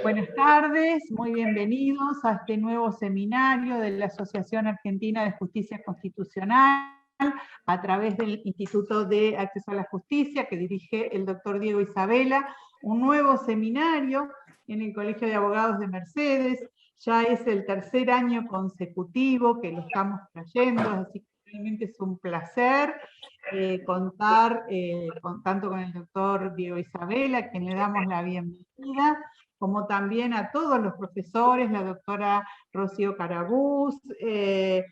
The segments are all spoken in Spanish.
Buenas tardes, muy bienvenidos a este nuevo seminario de la Asociación Argentina de Justicia Constitucional a través del Instituto de Acceso a la Justicia que dirige el doctor Diego Isabela, un nuevo seminario en el Colegio de Abogados de Mercedes. Ya es el tercer año consecutivo que lo estamos trayendo, así que realmente es un placer contar tanto con el doctor Diego Isabela, a quien le damos la bienvenida, como también a todos los profesores, la doctora Rocío Carabús, el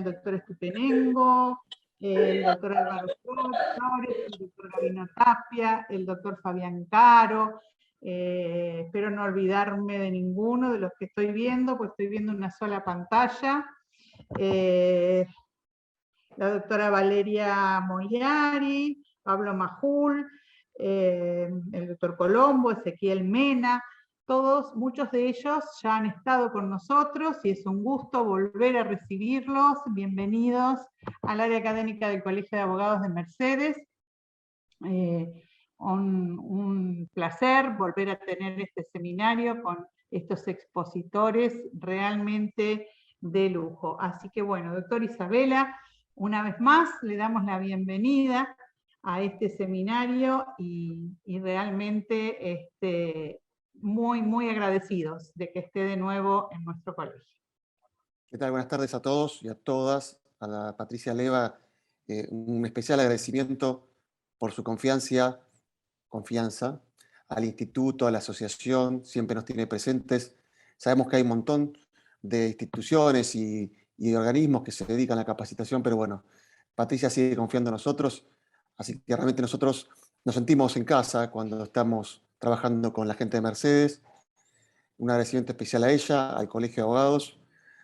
doctor Estupenengo, el doctor Álvaro Flores, el doctor Gabino Tapia, el doctor Fabián Caro. Espero no olvidarme de ninguno de los que estoy viendo, pues estoy viendo una sola pantalla. La doctora Valeria Mogliari, Pablo Majul, el doctor Colombo, Ezequiel Mena, muchos de ellos ya han estado con nosotros y es un gusto volver a recibirlos. Bienvenidos al área académica del Colegio de Abogados de Mercedes. Un placer volver a tener este seminario con estos expositores realmente de lujo. Así que bueno, doctor Isabela, una vez más le damos la bienvenida a este seminario y realmente muy, muy agradecidos de que esté de nuevo en nuestro colegio. ¿Qué tal? Buenas tardes a todos y a todas. A la Patricia Leva, un especial agradecimiento por su confianza, al instituto, a la asociación, siempre nos tiene presentes. Sabemos que hay un montón de instituciones y organismos que se dedican a la capacitación, pero bueno, Patricia sigue confiando en nosotros, así que realmente nosotros nos sentimos en casa cuando estamos trabajando con la gente de Mercedes. Un agradecimiento especial a ella, al Colegio de Abogados,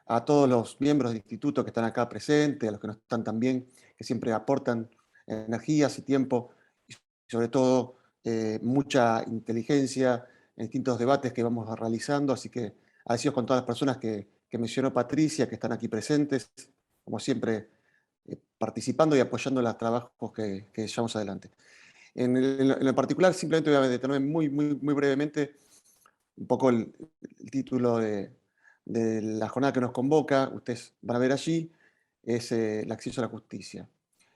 a todos los miembros del instituto que están acá presentes, a los que no están también, que siempre aportan energías y tiempo, y sobre todo mucha inteligencia en distintos debates que vamos realizando. Así que agradecidos con todas las personas que mencionó Patricia, que están aquí presentes, como siempre, participando y apoyando los trabajos que llevamos adelante. En lo particular, simplemente voy a detenerme muy brevemente un poco el título de la jornada que nos convoca. Ustedes van a ver allí, es el acceso a la justicia.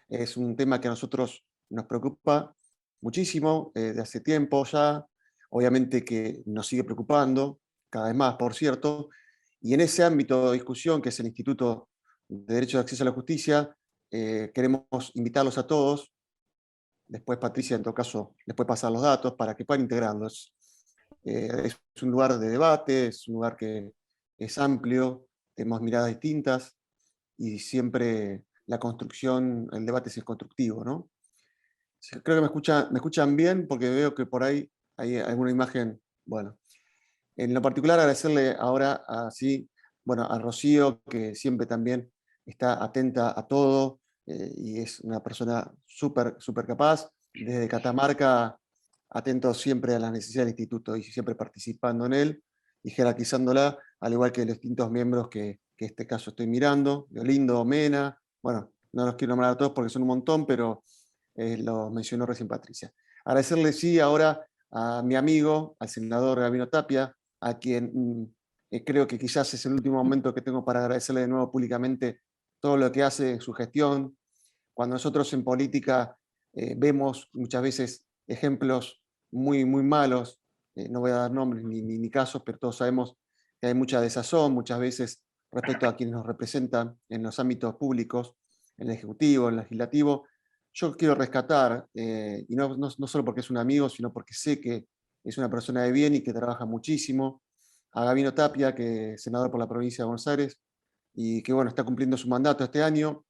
Es un tema que a nosotros nos preocupa muchísimo de hace tiempo ya, obviamente que nos sigue preocupando, cada vez más, por cierto, y en ese ámbito de discusión, que es el Instituto de Derecho de Acceso a la Justicia, queremos invitarlos a todos. Después Patricia, en todo caso, les puede pasar los datos para que puedan integrarlos. Es un lugar de debate, es un lugar que es amplio, tenemos miradas distintas y siempre la construcción, el debate es constructivo, ¿no? Creo que me escuchan bien porque veo que por ahí hay alguna imagen. Bueno, en lo particular agradecerle ahora bueno, a Rocío, que siempre también está atenta a todo y es una persona súper capaz. Desde Catamarca, atento siempre a las necesidades del instituto y siempre participando en él y jerarquizándola, al igual que los distintos miembros que en este caso estoy mirando, Lindo, Mena, bueno, no los quiero nombrar a todos porque son un montón, pero los mencionó recién Patricia. Agradecerle sí ahora a mi amigo, al senador Gabino Tapia, a quien creo que quizás es el último momento que tengo para agradecerle de nuevo públicamente todo lo que hace en su gestión. Cuando nosotros en política vemos muchas veces ejemplos muy malos, no voy a dar nombres ni casos, pero todos sabemos que hay mucha desazón muchas veces respecto a quienes nos representan en los ámbitos públicos, en el Ejecutivo, en el Legislativo. Yo quiero rescatar, y no solo porque es un amigo, sino porque sé que es una persona de bien y que trabaja muchísimo, a Gabino Tapia, que es senador por la provincia de Buenos Aires, y que bueno, está cumpliendo su mandato este año.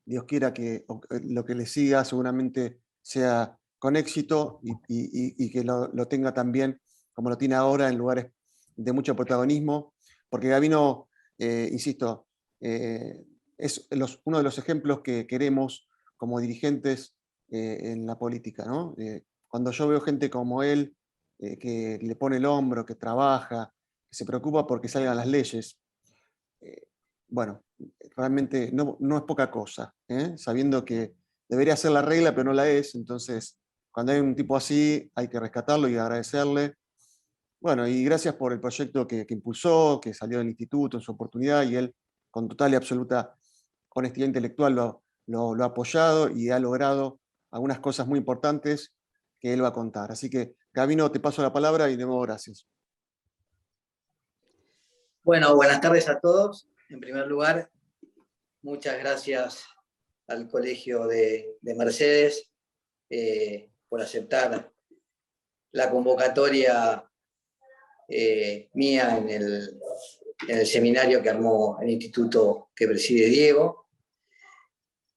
Dios quiera que lo que le siga seguramente sea con éxito y que lo tenga también como lo tiene ahora en lugares de mucho protagonismo, porque Gabino, insisto, es uno de los ejemplos que queremos como dirigentes en la política, ¿no? Cuando yo veo gente como él, que le pone el hombro, que trabaja, que se preocupa porque salgan las leyes, eh, bueno, realmente no es poca cosa, sabiendo que debería ser la regla, pero no la es. Entonces, cuando hay un tipo así hay que rescatarlo y agradecerle. Bueno, y gracias por el proyecto que impulsó, que salió del instituto en su oportunidad, y él con total y absoluta honestidad intelectual lo ha apoyado y ha logrado algunas cosas muy importantes que él va a contar. Así que, Gabino, te paso la palabra y de nuevo gracias. Bueno, buenas tardes a todos. En primer lugar, muchas gracias al Colegio de Mercedes por aceptar la convocatoria mía en el seminario que armó el instituto que preside Diego.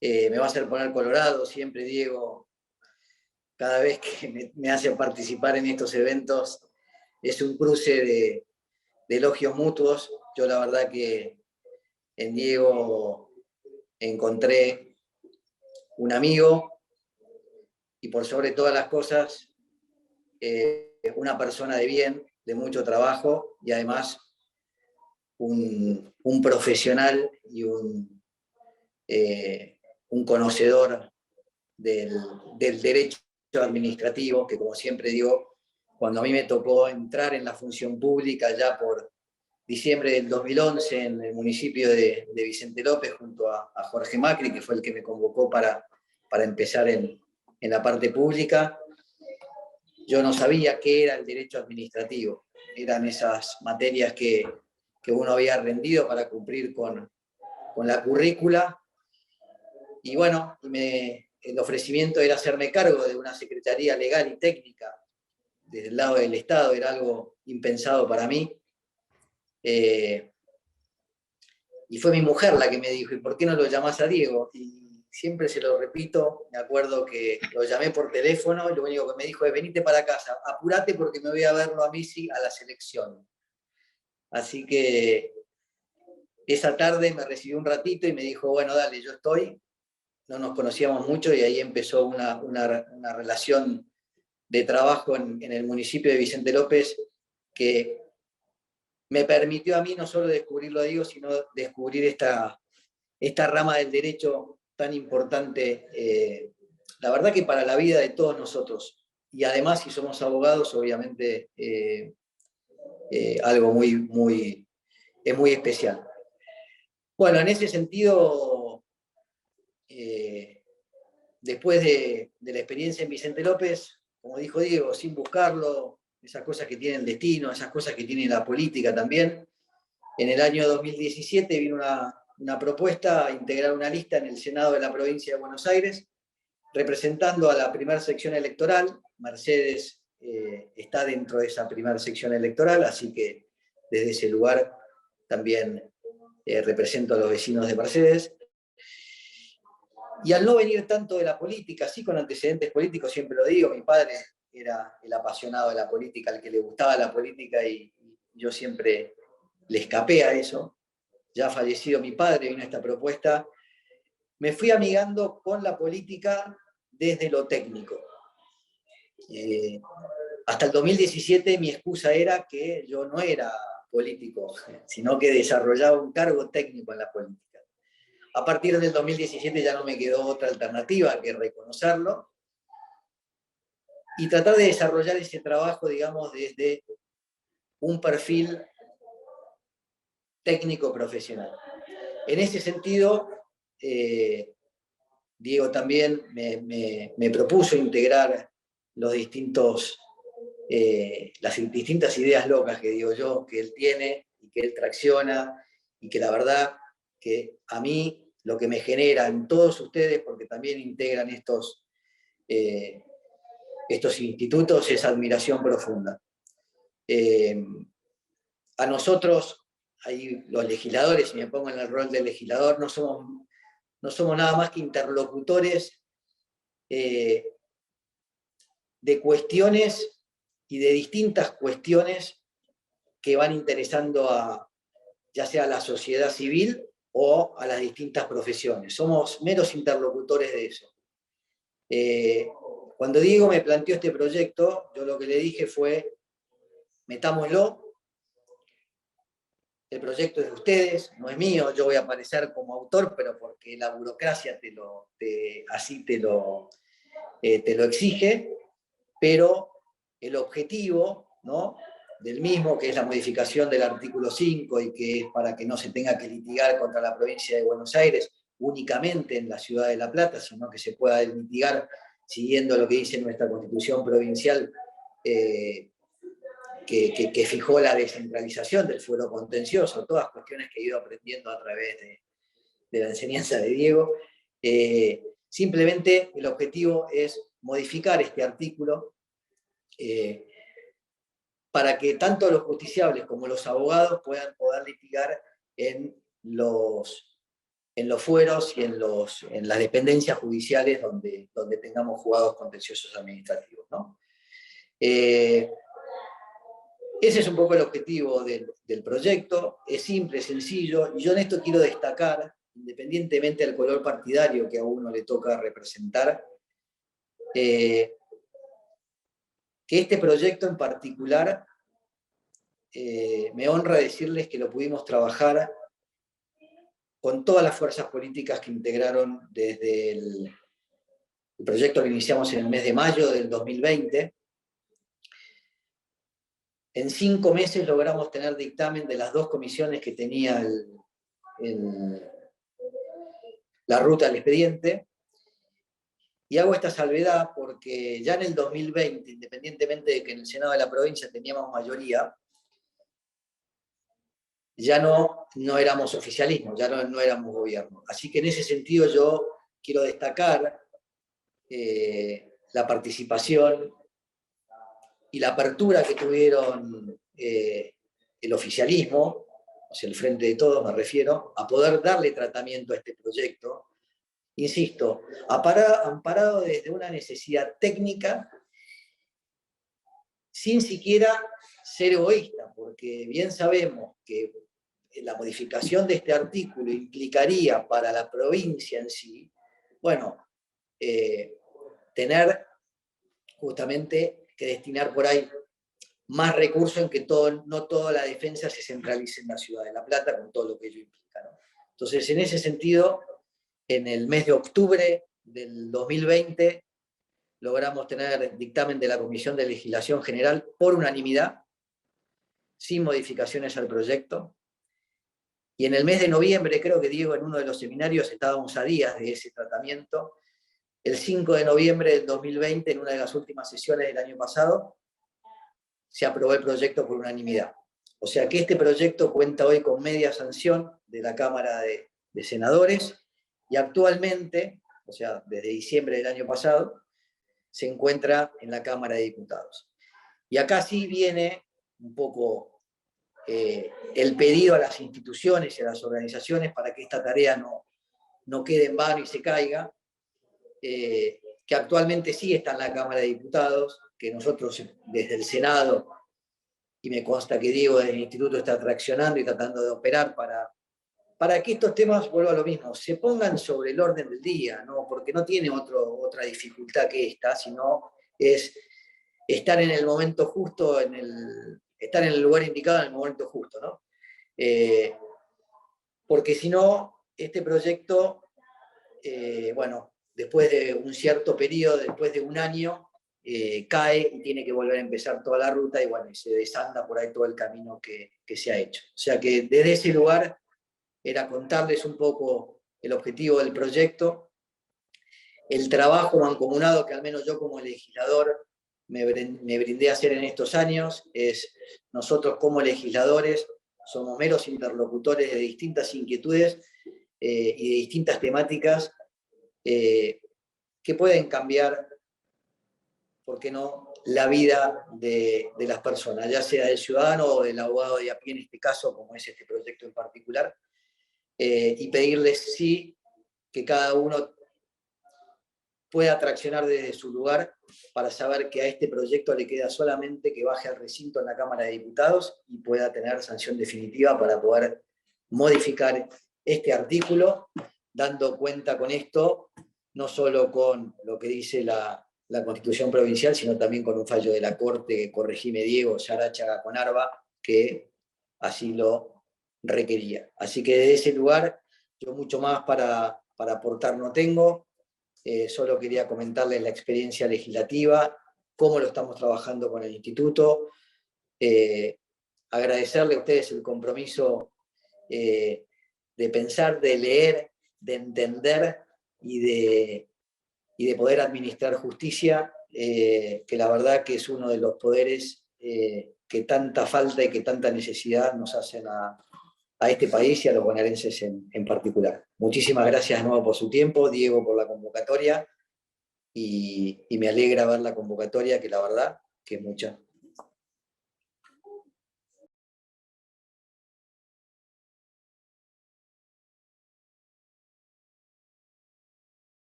Me va a hacer poner colorado siempre, Diego, cada vez que me hace participar en estos eventos. Es un cruce de elogios mutuos. Yo la verdad que en Diego encontré un amigo y por sobre todas las cosas una persona de bien, de mucho trabajo y además un profesional y un conocedor del derecho administrativo, que como siempre digo, cuando a mí me tocó entrar en la función pública ya por diciembre del 2011 en el municipio de Vicente López junto a Jorge Macri, que fue el que me convocó para empezar en la parte pública, yo no sabía qué era el derecho administrativo. Eran esas materias que uno había rendido para cumplir con la currícula. Y bueno, el ofrecimiento era hacerme cargo de una secretaría legal y técnica desde el lado del Estado, era algo impensado para mí. Y fue mi mujer la que me dijo, ¿y por qué no lo llamás a Diego? Y siempre se lo repito, me acuerdo que lo llamé por teléfono y lo único que me dijo es, venite para casa, apurate porque me voy a verlo a Messi a la selección. Así que esa tarde me recibió un ratito y me dijo, bueno, dale, yo estoy. No nos conocíamos mucho y ahí empezó una relación de trabajo en el municipio de Vicente López que me permitió a mí no solo descubrirlo a Diego, sino descubrir esta rama del derecho tan importante, la verdad que para la vida de todos nosotros. Y además, si somos abogados, obviamente algo muy especial. Bueno, en ese sentido, después de la experiencia en Vicente López, como dijo Diego, sin buscarlo, esas cosas que tiene el destino, esas cosas que tiene la política también, en el año 2017 vino una propuesta a integrar una lista en el Senado de la provincia de Buenos Aires, representando a la primera sección electoral. Mercedes está dentro de esa primera sección electoral, así que desde ese lugar también represento a los vecinos de Mercedes. Y al no venir tanto de la política, sí con antecedentes políticos, siempre lo digo, mi padre era el apasionado de la política, al que le gustaba la política y yo siempre le escapé a eso. Ya fallecido mi padre, vino esta propuesta. Me fui amigando con la política desde lo técnico. Hasta el 2017 mi excusa era que yo no era político, sino que desarrollaba un cargo técnico en la política. A partir del 2017 ya no me quedó otra alternativa que reconocerlo y tratar de desarrollar ese trabajo, digamos, desde un perfil técnico profesional. En ese sentido, Diego también me propuso integrar las distintas ideas locas que digo yo, que él tiene y que él tracciona, y que la verdad que a mí lo que me genera en todos ustedes, porque también integran estos institutos, es admiración profunda. A nosotros, ahí los legisladores, si me pongo en el rol de legislador, no somos nada más que interlocutores de cuestiones y de distintas cuestiones que van interesando ya sea a la sociedad civil o a las distintas profesiones. Somos meros interlocutores de eso. Cuando Diego me planteó este proyecto, yo lo que le dije fue, metámoslo, el proyecto es de ustedes, no es mío, yo voy a aparecer como autor, pero porque la burocracia así te lo exige. pero el objetivo, ¿no?, del mismo, que es la modificación del artículo 5 y que es para que no se tenga que litigar contra la provincia de Buenos Aires únicamente en la ciudad de La Plata, sino que se pueda litigar siguiendo lo que dice nuestra Constitución provincial, que fijó la descentralización del fuero contencioso, todas cuestiones que he ido aprendiendo a través de la enseñanza de Diego. Simplemente el objetivo es modificar este artículo para que tanto los justiciables como los abogados puedan poder litigar en los fueros y en las dependencias judiciales donde tengamos juzgados contenciosos administrativos, ¿no? Ese es un poco el objetivo del proyecto. Es simple, sencillo, y yo en esto quiero destacar, independientemente del color partidario que a uno le toca representar, que este proyecto en particular, me honra decirles que lo pudimos trabajar con todas las fuerzas políticas que integraron desde el proyecto que iniciamos en el mes de mayo del 2020. En 5 meses logramos tener dictamen de las 2 comisiones que tenía la ruta del expediente. Y hago esta salvedad porque ya en el 2020, independientemente de que en el Senado de la provincia teníamos mayoría, ya no éramos oficialismo, ya no éramos gobierno. Así que en ese sentido yo quiero destacar la participación y la apertura que tuvieron el oficialismo, o sea, el Frente de Todos me refiero, a poder darle tratamiento a este proyecto, insisto, amparado desde una necesidad técnica, sin siquiera ser egoísta, porque bien sabemos que la modificación de este artículo implicaría para la provincia en sí, bueno, tener justamente que destinar por ahí más recursos en que no toda la defensa se centralice en la ciudad de La Plata, con todo lo que ello implica, ¿no? Entonces, en ese sentido, en el mes de octubre del 2020, logramos tener dictamen de la Comisión de Legislación General por unanimidad, sin modificaciones al proyecto. Y en el mes de noviembre, creo que Diego, en uno de los seminarios, estábamos a días de ese tratamiento. El 5 de noviembre del 2020, en una de las últimas sesiones del año pasado, se aprobó el proyecto por unanimidad. O sea que este proyecto cuenta hoy con media sanción de la Cámara de Senadores y actualmente, o sea, desde diciembre del año pasado, se encuentra en la Cámara de Diputados. Y acá sí viene un poco el pedido a las instituciones y a las organizaciones para que esta tarea no quede en vano y se caiga, que actualmente sí está en la Cámara de Diputados, que nosotros desde el Senado, y me consta que Diego desde el Instituto está traccionando y tratando de operar para que estos temas, vuelvo a lo mismo, se pongan sobre el orden del día, ¿no? Porque no tiene otra dificultad que esta, sino es estar en el momento justo, estar en el lugar indicado en el momento justo, ¿no? Porque si no, este proyecto, bueno, después de un cierto periodo, después de un año, cae y tiene que volver a empezar toda la ruta y bueno, y se desanda por ahí todo el camino que se ha hecho. O sea que desde ese lugar era contarles un poco el objetivo del proyecto, el trabajo mancomunado que al menos yo como legislador me brindé a hacer en estos años. Es nosotros como legisladores somos meros interlocutores de distintas inquietudes y de distintas temáticas que pueden cambiar, ¿por qué no?, la vida de las personas, ya sea del ciudadano o del abogado de a pie en este caso, como es este proyecto en particular, y pedirles sí que cada uno pueda traccionar desde su lugar para saber que a este proyecto le queda solamente que baje al recinto en la Cámara de Diputados y pueda tener sanción definitiva para poder modificar este artículo, dando cuenta con esto, no solo con lo que dice la Constitución provincial, sino también con un fallo de la Corte que corregime Diego Sarachaga con Arba, que así lo requería. Así que desde ese lugar, yo mucho más para aportar no tengo. Solo quería comentarles la experiencia legislativa cómo lo estamos trabajando con el instituto. Agradecerle a ustedes el compromiso de pensar, de leer, de entender y de poder administrar justicia, que la verdad que es uno de los poderes que tanta falta y que tanta necesidad nos hacen a este país y a los bonaerenses en particular. Muchísimas gracias de nuevo por su tiempo, Diego, por la convocatoria, y me alegra ver la convocatoria, que la verdad que es mucha.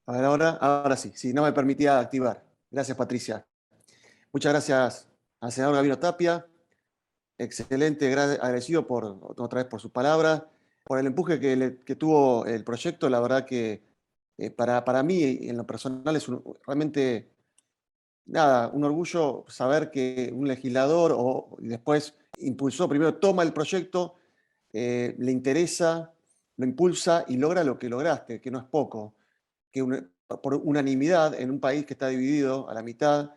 A ver, ahora sí, no me permitía activar. Gracias, Patricia. Muchas gracias al senador Gabino Tapia. Excelente, agradecido otra vez por sus palabras, por el empuje que tuvo el proyecto. La verdad que para mí, en lo personal, es realmente un orgullo saber que un legislador y después impulsó, primero toma el proyecto, le interesa, lo impulsa y logra lo que lograste, que no es poco. Que por unanimidad en un país que está dividido a la mitad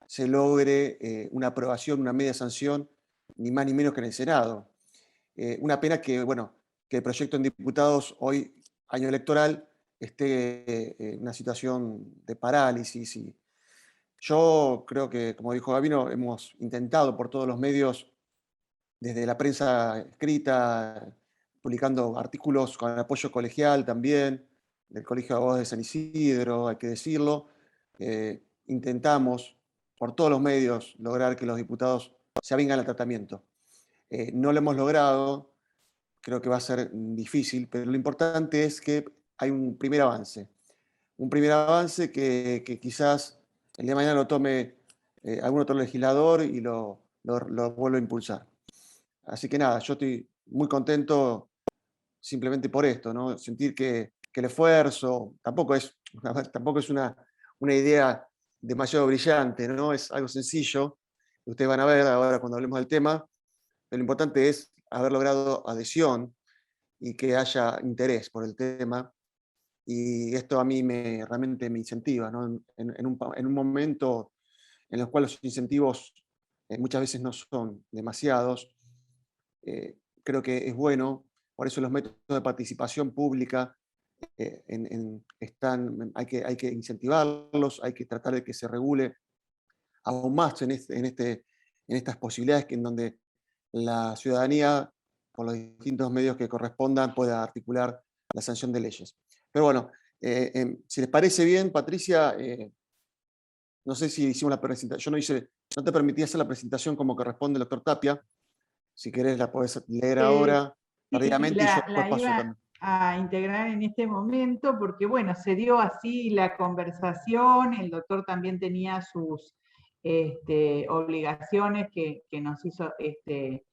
se logre una aprobación, una media sanción, ni más ni menos que en el Senado. Una pena que, bueno, que el proyecto en diputados hoy, año electoral, esté en una situación de parálisis. Y yo creo que, como dijo Gabino, hemos intentado por todos los medios, desde la prensa escrita, publicando artículos con apoyo colegial también, del Colegio de Abogados de San Isidro, hay que decirlo. Intentamos por todos los medios lograr que los diputados se avingan al tratamiento. No lo hemos logrado, creo que va a ser difícil, pero lo importante es que hay un primer avance. Un primer avance que quizás el día de mañana lo tome algún otro legislador y lo vuelva a impulsar. Así que nada, yo estoy muy contento simplemente por esto, ¿no? Sentir que el esfuerzo tampoco es una idea demasiado brillante, ¿no? Es algo sencillo. Ustedes van a ver ahora cuando hablemos del tema. Pero lo importante es haber logrado adhesión y que haya interés por el tema. Y esto a mí realmente me incentiva, ¿no? En un momento en el cual los incentivos muchas veces no son demasiados, creo que es bueno. Por eso los métodos de participación pública hay que incentivarlos, hay que tratar de que se regule aún más en estas posibilidades en donde la ciudadanía, por los distintos medios que correspondan, pueda articular la sanción de leyes. Pero bueno, si les parece bien, Patricia, no sé si hicimos la presentación, no te permití hacer la presentación como corresponde el doctor Tapia. Si querés la podés leer ahora, Sí, tardíamente, y yo después la paso iba también. a integrar en este momento porque, bueno, se dio así la conversación, el doctor también tenía sus obligaciones que nos hizo este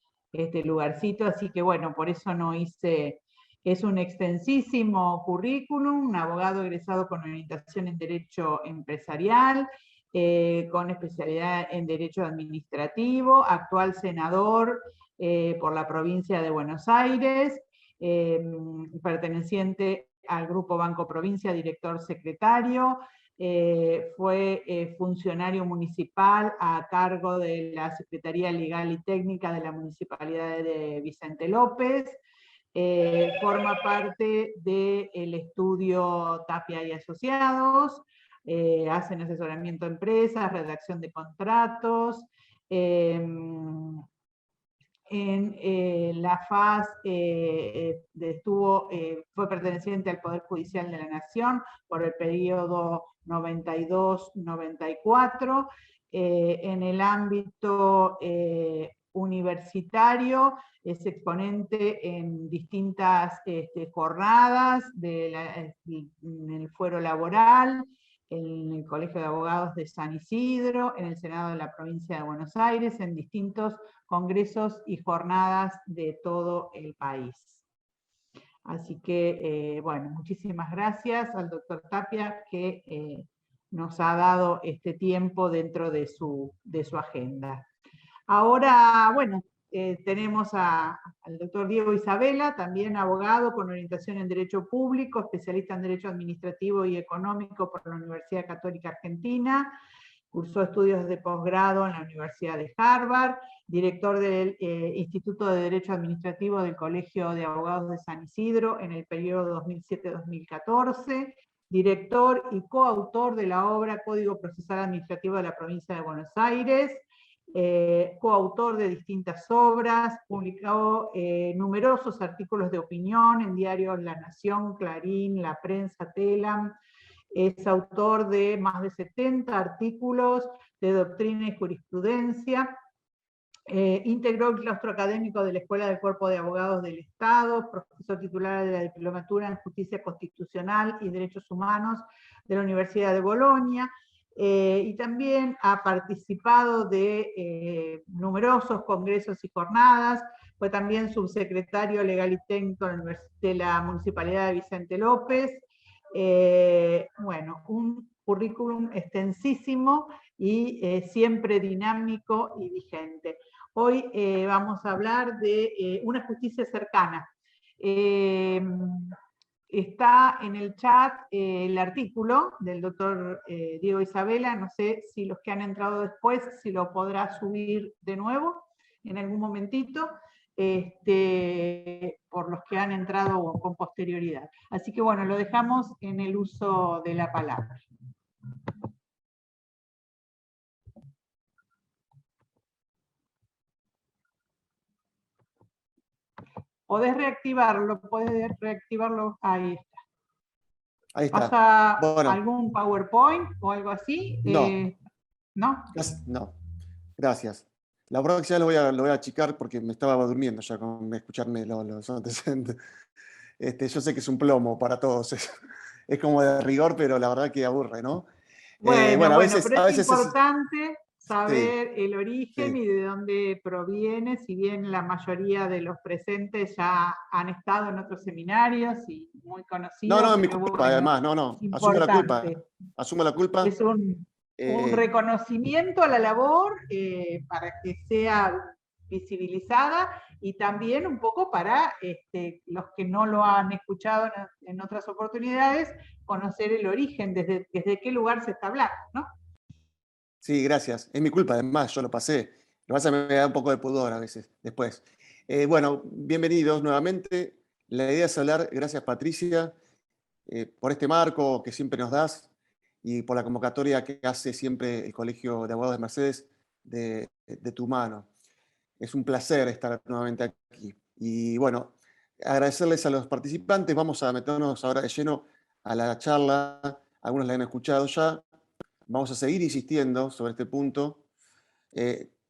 lugarcito, así que, bueno, por eso no hice. Es un extensísimo currículum, un abogado egresado con orientación en Derecho Empresarial, con especialidad en Derecho Administrativo, actual senador por la provincia de Buenos Aires, perteneciente al Grupo Banco Provincia, director secretario, fue funcionario municipal a cargo de la Secretaría Legal y Técnica de la Municipalidad de Vicente López, forma parte del estudio Tapia y Asociados, hacen asesoramiento a empresas, redacción de contratos, en la FAS fue perteneciente al Poder Judicial de la Nación por el periodo 92-94. En el ámbito universitario es exponente en distintas jornadas en el fuero laboral, en el Colegio de Abogados de San Isidro, en el Senado de la Provincia de Buenos Aires, en distintos congresos y jornadas de todo el país. Así que, bueno, muchísimas gracias al doctor Tapia que nos ha dado este tiempo dentro de su agenda. Ahora, bueno, tenemos al doctor Diego Isabela, también abogado con orientación en Derecho Público, especialista en Derecho Administrativo y Económico por la Universidad Católica Argentina, cursó estudios de posgrado en la Universidad de Harvard, director del Instituto de Derecho Administrativo del Colegio de Abogados de San Isidro en el periodo 2007-2014, director y coautor de la obra Código Procesal Administrativo de la Provincia de Buenos Aires, coautor de distintas obras, publicó numerosos artículos de opinión en diarios La Nación, Clarín, La Prensa, Telam. Es autor de más de 70 artículos de doctrina y jurisprudencia. Integró el claustro académico de la Escuela del Cuerpo de Abogados del Estado, profesor titular de la Diplomatura en Justicia Constitucional y Derechos Humanos de la Universidad de Bolonia, y también ha participado de numerosos congresos y jornadas. Fue también subsecretario legal y técnico de la Municipalidad de Vicente López. Bueno, un currículum extensísimo y siempre dinámico y vigente. Hoy vamos a hablar de una justicia cercana. Está en el chat el artículo del doctor Diego Isabela, no sé si los que han entrado después, si lo podrá subir de nuevo en algún momentito, por los que han entrado con posterioridad. Así que bueno, lo dejamos en el uso de la palabra. Podés reactivarlo, ahí está. Ahí está. ¿Pasa Bueno, algún PowerPoint o algo así? No. ¿No? No, gracias. La próxima lo voy a achicar porque me estaba durmiendo ya con escucharme los antecedentes. Yo sé que es un plomo para todos. Es como de rigor, pero la verdad que aburre, ¿no? Bueno, a veces, pero a es veces importante saber sí, el origen y de dónde proviene, si bien la mayoría de los presentes ya han estado en otros seminarios y muy conocidos. No, es mi pero culpa, bueno, además, no. es Asumo la culpa. importante. Asumo la culpa. Es un reconocimiento a la labor para que sea visibilizada y también un poco para los que no lo han escuchado en otras oportunidades, conocer el origen, desde qué lugar se está hablando, ¿no? Sí, gracias. Es mi culpa, además, yo lo pasé. Lo que pasa es que me da un poco de pudor a veces, después. Bueno, bienvenidos nuevamente. La idea es hablar, gracias Patricia, por este marco que siempre nos das y por la convocatoria que hace siempre el Colegio de Abogados de Mercedes de tu mano. Es un placer estar nuevamente aquí. Y bueno, agradecerles a los participantes. Vamos a meternos ahora de lleno a la charla. Algunos la han escuchado ya. Vamos a seguir insistiendo sobre este punto.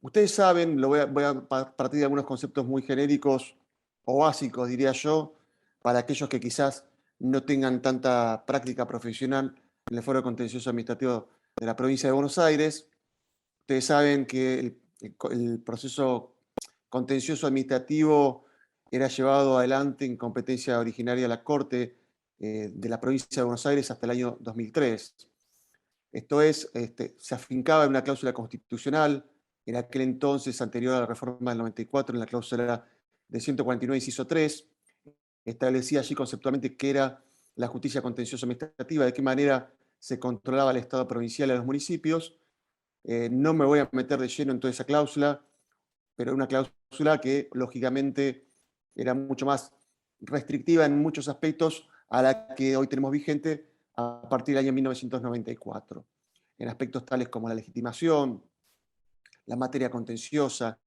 Ustedes saben, voy a partir de algunos conceptos muy genéricos o básicos, diría yo, para aquellos que quizás no tengan tanta práctica profesional en el Foro Contencioso Administrativo de la provincia de Buenos Aires. Ustedes saben que el proceso contencioso administrativo era llevado adelante en competencia originaria de la Corte de la provincia de Buenos Aires hasta el año 2003. Esto es, se afincaba en una cláusula constitucional, en aquel entonces, anterior a la reforma del 94, en la cláusula de 149, inciso 3, establecía allí conceptualmente qué era la justicia contenciosa administrativa, de qué manera se controlaba el Estado provincial y a los municipios. No me voy a meter de lleno en toda esa cláusula, pero una cláusula que, lógicamente, era mucho más restrictiva en muchos aspectos a la que hoy tenemos vigente a partir del año 1994, en aspectos tales como la legitimación, la materia contenciosa,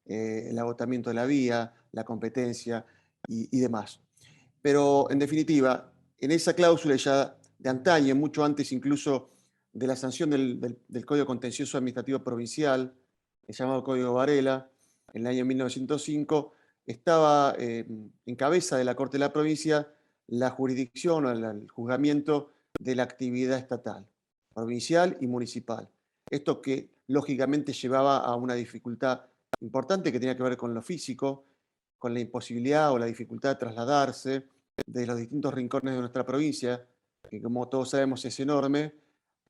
el agotamiento de la vía, la competencia y demás. Pero, en definitiva, en esa cláusula ya de antaño, mucho antes incluso de la sanción del Código Contencioso Administrativo Provincial, el llamado Código Varela, en el año 1905, estaba en cabeza de la Corte de la Provincia la jurisdicción o el juzgamiento de la actividad estatal, provincial y municipal. Esto que lógicamente llevaba a una dificultad importante que tenía que ver con lo físico, con la imposibilidad o la dificultad de trasladarse de los distintos rincones de nuestra provincia, que como todos sabemos es enorme,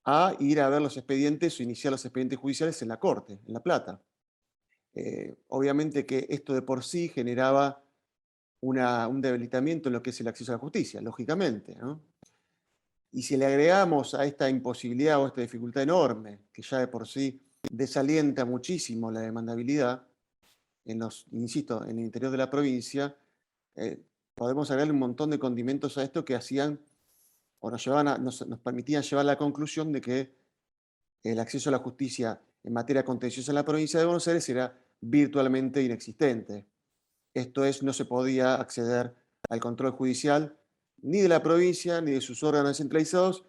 a ir a ver los expedientes o iniciar los expedientes judiciales en la Corte, en La Plata. Obviamente que esto de por sí generaba un debilitamiento en lo que es el acceso a la justicia, lógicamente, ¿no? Y si le agregamos a esta imposibilidad o esta dificultad enorme, que ya de por sí desalienta muchísimo la demandabilidad, insisto, en el interior de la provincia, podemos agregarle un montón de condimentos a esto que hacían o nos permitían llevar a la conclusión de que el acceso a la justicia en materia contenciosa en la provincia de Buenos Aires era virtualmente inexistente. Esto es, no se podía acceder al control judicial ni de la provincia, ni de sus órganos descentralizados,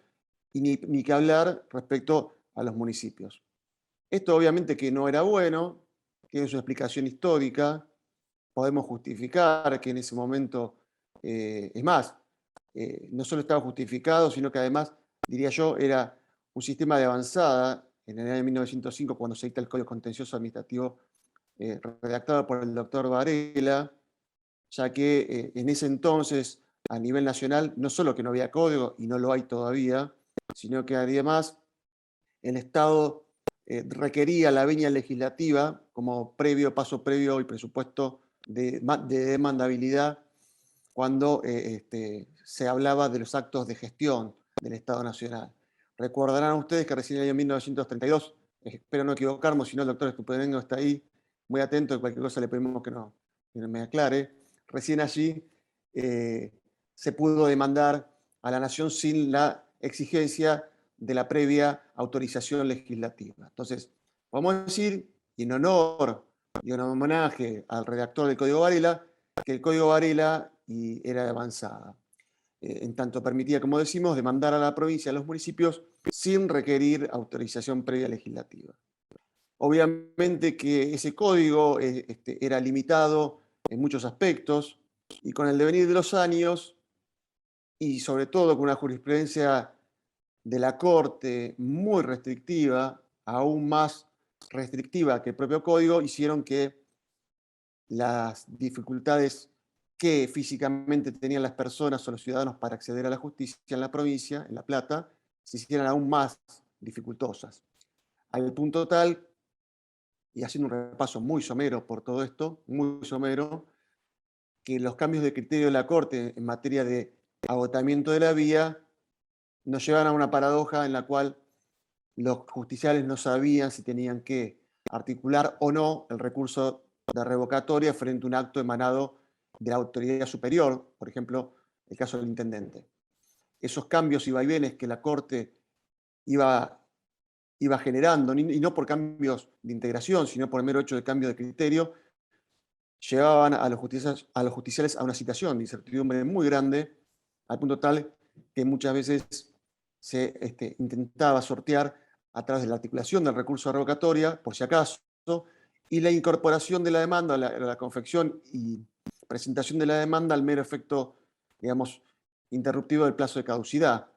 y ni que hablar respecto a los municipios. Esto obviamente que no era bueno, tiene su explicación histórica, podemos justificar que en ese momento, es más, no solo estaba justificado, sino que además, diría yo, era un sistema de avanzada en el año 1905, cuando se dicta el Código Contencioso Administrativo, redactado por el doctor Varela, ya que en ese entonces, a nivel nacional, no solo que no había código, y no lo hay todavía, sino que además el Estado requería la venia legislativa como paso previo y presupuesto de demandabilidad cuando se hablaba de los actos de gestión del Estado Nacional. Recordarán ustedes que recién en el año 1932, espero no equivocarme, si no el doctor Estupenengo está ahí, muy atento, de cualquier cosa le pedimos que me aclare, recién allí se pudo demandar a la Nación sin la exigencia de la previa autorización legislativa. Entonces, vamos a decir, en honor y en homenaje al redactor del Código Varela, que el Código Varela era de avanzada. En tanto permitía, como decimos, demandar a la provincia y a los municipios sin requerir autorización previa legislativa. Obviamente que ese código era limitado en muchos aspectos, y con el devenir de los años, y sobre todo con una jurisprudencia de la Corte muy restrictiva, aún más restrictiva que el propio código, hicieron que las dificultades que físicamente tenían las personas o los ciudadanos para acceder a la justicia en la provincia, en La Plata, se hicieran aún más dificultosas. Al punto tal, y haciendo un repaso muy somero por todo esto, muy somero, que los cambios de criterio de la Corte en materia de agotamiento de la vía nos llevan a una paradoja en la cual los justiciales no sabían si tenían que articular o no el recurso de revocatoria frente a un acto emanado de la autoridad superior, por ejemplo, el caso del intendente. Esos cambios y vaivenes que la Corte iba generando, y no por cambios de integración, sino por el mero hecho de cambio de criterio, llevaban a los justiciales a una situación de incertidumbre muy grande, al punto tal que muchas veces se intentaba sortear a través de la articulación del recurso de revocatoria, por si acaso, y la incorporación de la demanda, la confección y presentación de la demanda al mero efecto, digamos, interruptivo del plazo de caducidad.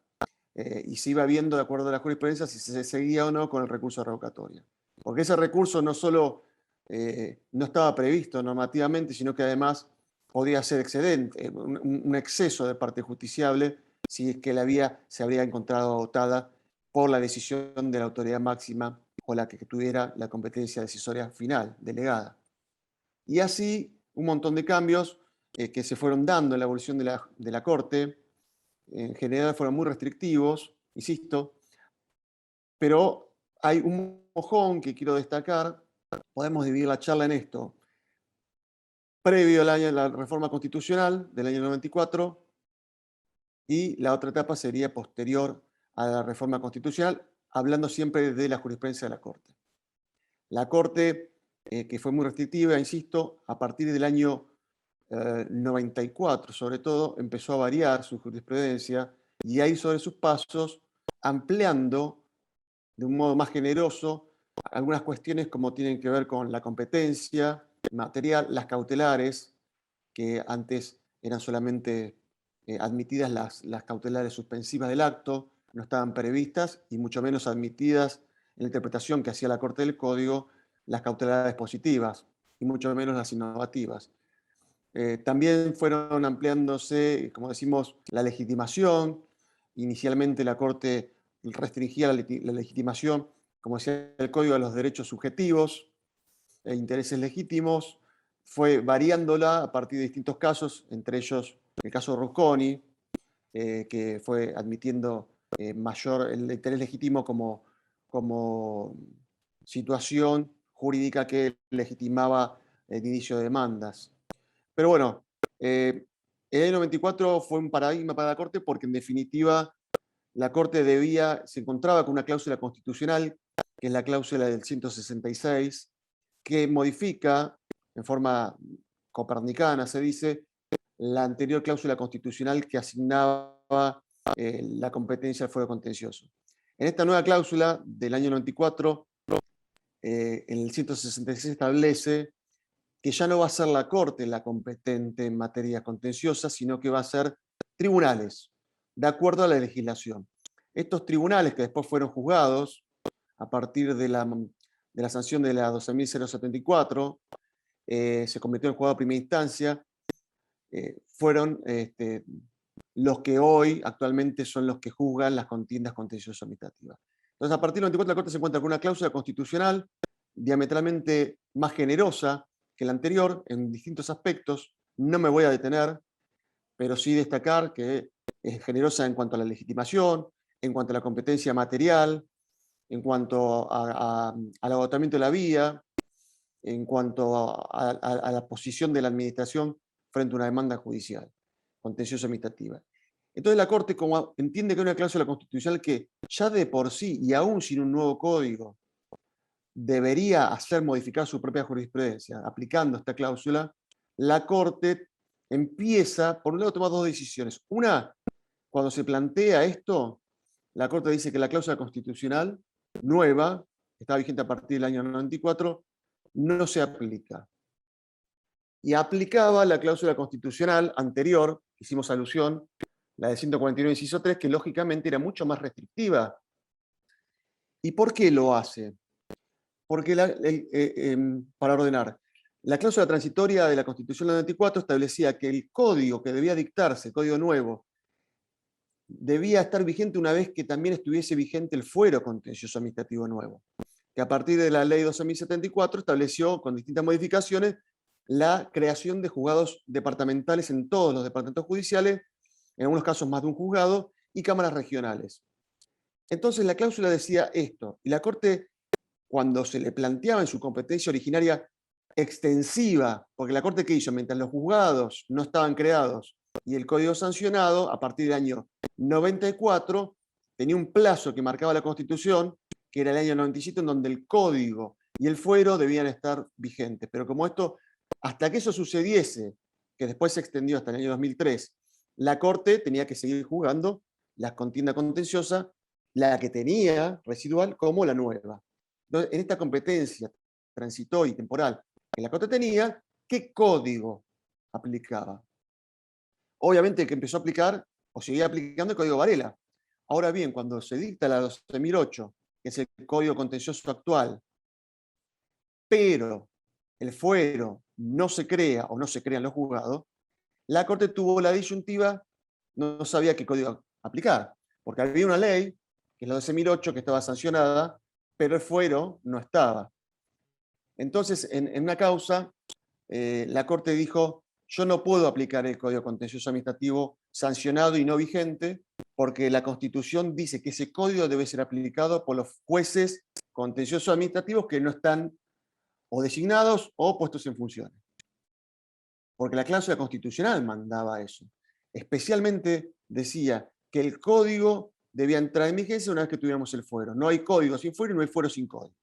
Y se iba viendo, de acuerdo a la jurisprudencia, si se seguía o no con el recurso de revocatoria. Porque ese recurso no solo no estaba previsto normativamente, sino que además podía ser excedente, un exceso de parte justiciable, si es que la vía se habría encontrado agotada por la decisión de la autoridad máxima o la que tuviera la competencia decisoria final, delegada. Y así un montón de cambios que se fueron dando en la evolución de la Corte, en general fueron muy restrictivos, insisto, pero hay un mojón que quiero destacar. Podemos dividir la charla en esto. Previo a la reforma constitucional del año 94, y la otra etapa sería posterior a la reforma constitucional, hablando siempre de la jurisprudencia de la Corte. La Corte, que fue muy restrictiva, insisto, a partir del año 94, sobre todo, empezó a variar su jurisprudencia y a ir sobre sus pasos, ampliando de un modo más generoso algunas cuestiones como tienen que ver con la competencia material, las cautelares, que antes eran solamente admitidas las cautelares suspensivas del acto, no estaban previstas, y mucho menos admitidas en la interpretación que hacía la Corte del Código las cautelares positivas, y mucho menos las innovativas. También fueron ampliándose, como decimos, la legitimación. Inicialmente la Corte restringía la legitimación, como decía el Código, a los derechos subjetivos, e intereses legítimos, fue variándola a partir de distintos casos, entre ellos el caso Rusconi, que fue admitiendo mayor el interés legítimo como situación jurídica que legitimaba el inicio de demandas. Pero bueno, el año 94 fue un paradigma para la Corte porque en definitiva la Corte se encontraba con una cláusula constitucional, que es la cláusula del 166, que modifica en forma copernicana, se dice, la anterior cláusula constitucional que asignaba la competencia al fuero contencioso. En esta nueva cláusula del año 94, en el 166 establece que ya no va a ser la Corte la competente en materia contenciosa, sino que va a ser tribunales, de acuerdo a la legislación. Estos tribunales, que después fueron juzgados a partir de la sanción de la 12.074, se convirtió en juzgado de primera instancia, fueron los que hoy actualmente son los que juzgan las contiendas contenciosas administrativas. Entonces, a partir del 94 la Corte se encuentra con una cláusula constitucional diametralmente más generosa que la anterior en distintos aspectos. No me voy a detener, pero sí destacar que es generosa en cuanto a la legitimación, en cuanto a la competencia material, en cuanto al agotamiento de la vía, en cuanto a la posición de la administración frente a una demanda judicial, contenciosa administrativa. Entonces la Corte, como entiende que hay una cláusula constitucional que ya de por sí, y aún sin un nuevo código, debería hacer modificar su propia jurisprudencia, aplicando esta cláusula, la Corte empieza, por un lado, a tomar dos decisiones. Una, cuando se plantea esto, la Corte dice que la cláusula constitucional nueva, que estaba vigente a partir del año 94, no se aplica. Y aplicaba la cláusula constitucional anterior, hicimos alusión, la de 149, inciso 3, que lógicamente era mucho más restrictiva. ¿Y por qué lo hace? Porque, para ordenar, la cláusula transitoria de la Constitución del 94 establecía que el código que debía dictarse, el código nuevo, debía estar vigente una vez que también estuviese vigente el fuero contencioso administrativo nuevo, que a partir de la ley 12.074 estableció, con distintas modificaciones, la creación de juzgados departamentales en todos los departamentos judiciales, en algunos casos más de un juzgado, y cámaras regionales. Entonces la cláusula decía esto, y la Corte, cuando se le planteaba en su competencia originaria extensiva, porque la Corte, ¿qué hizo? Mientras los juzgados no estaban creados y el código sancionado, a partir del año 94, tenía un plazo que marcaba la Constitución, que era el año 97, en donde el código y el fuero debían estar vigentes. Pero como esto, hasta que eso sucediese, que después se extendió hasta el año 2003, la Corte tenía que seguir juzgando la contienda contenciosa, la que tenía residual como la nueva. Entonces, en esta competencia transitoria y temporal que la Corte tenía, ¿qué código aplicaba? Obviamente que empezó a aplicar, o seguía aplicando, el Código Varela. Ahora bien, cuando se dicta la 12.008, que es el Código Contencioso actual, pero el fuero no se crea o no se crean los juzgados, la Corte tuvo la disyuntiva, no sabía qué código aplicar, porque había una ley, que es la 12.008, que estaba sancionada, pero el fuero no estaba. Entonces, en una causa, la Corte dijo, yo no puedo aplicar el Código Contencioso Administrativo sancionado y no vigente, porque la Constitución dice que ese código debe ser aplicado por los jueces contenciosos administrativos que no están o designados o puestos en funciones. Porque la cláusula constitucional mandaba eso. Especialmente decía que el código debía entrar en vigencia una vez que tuviéramos el fuero. No hay código sin fuero y no hay fuero sin código.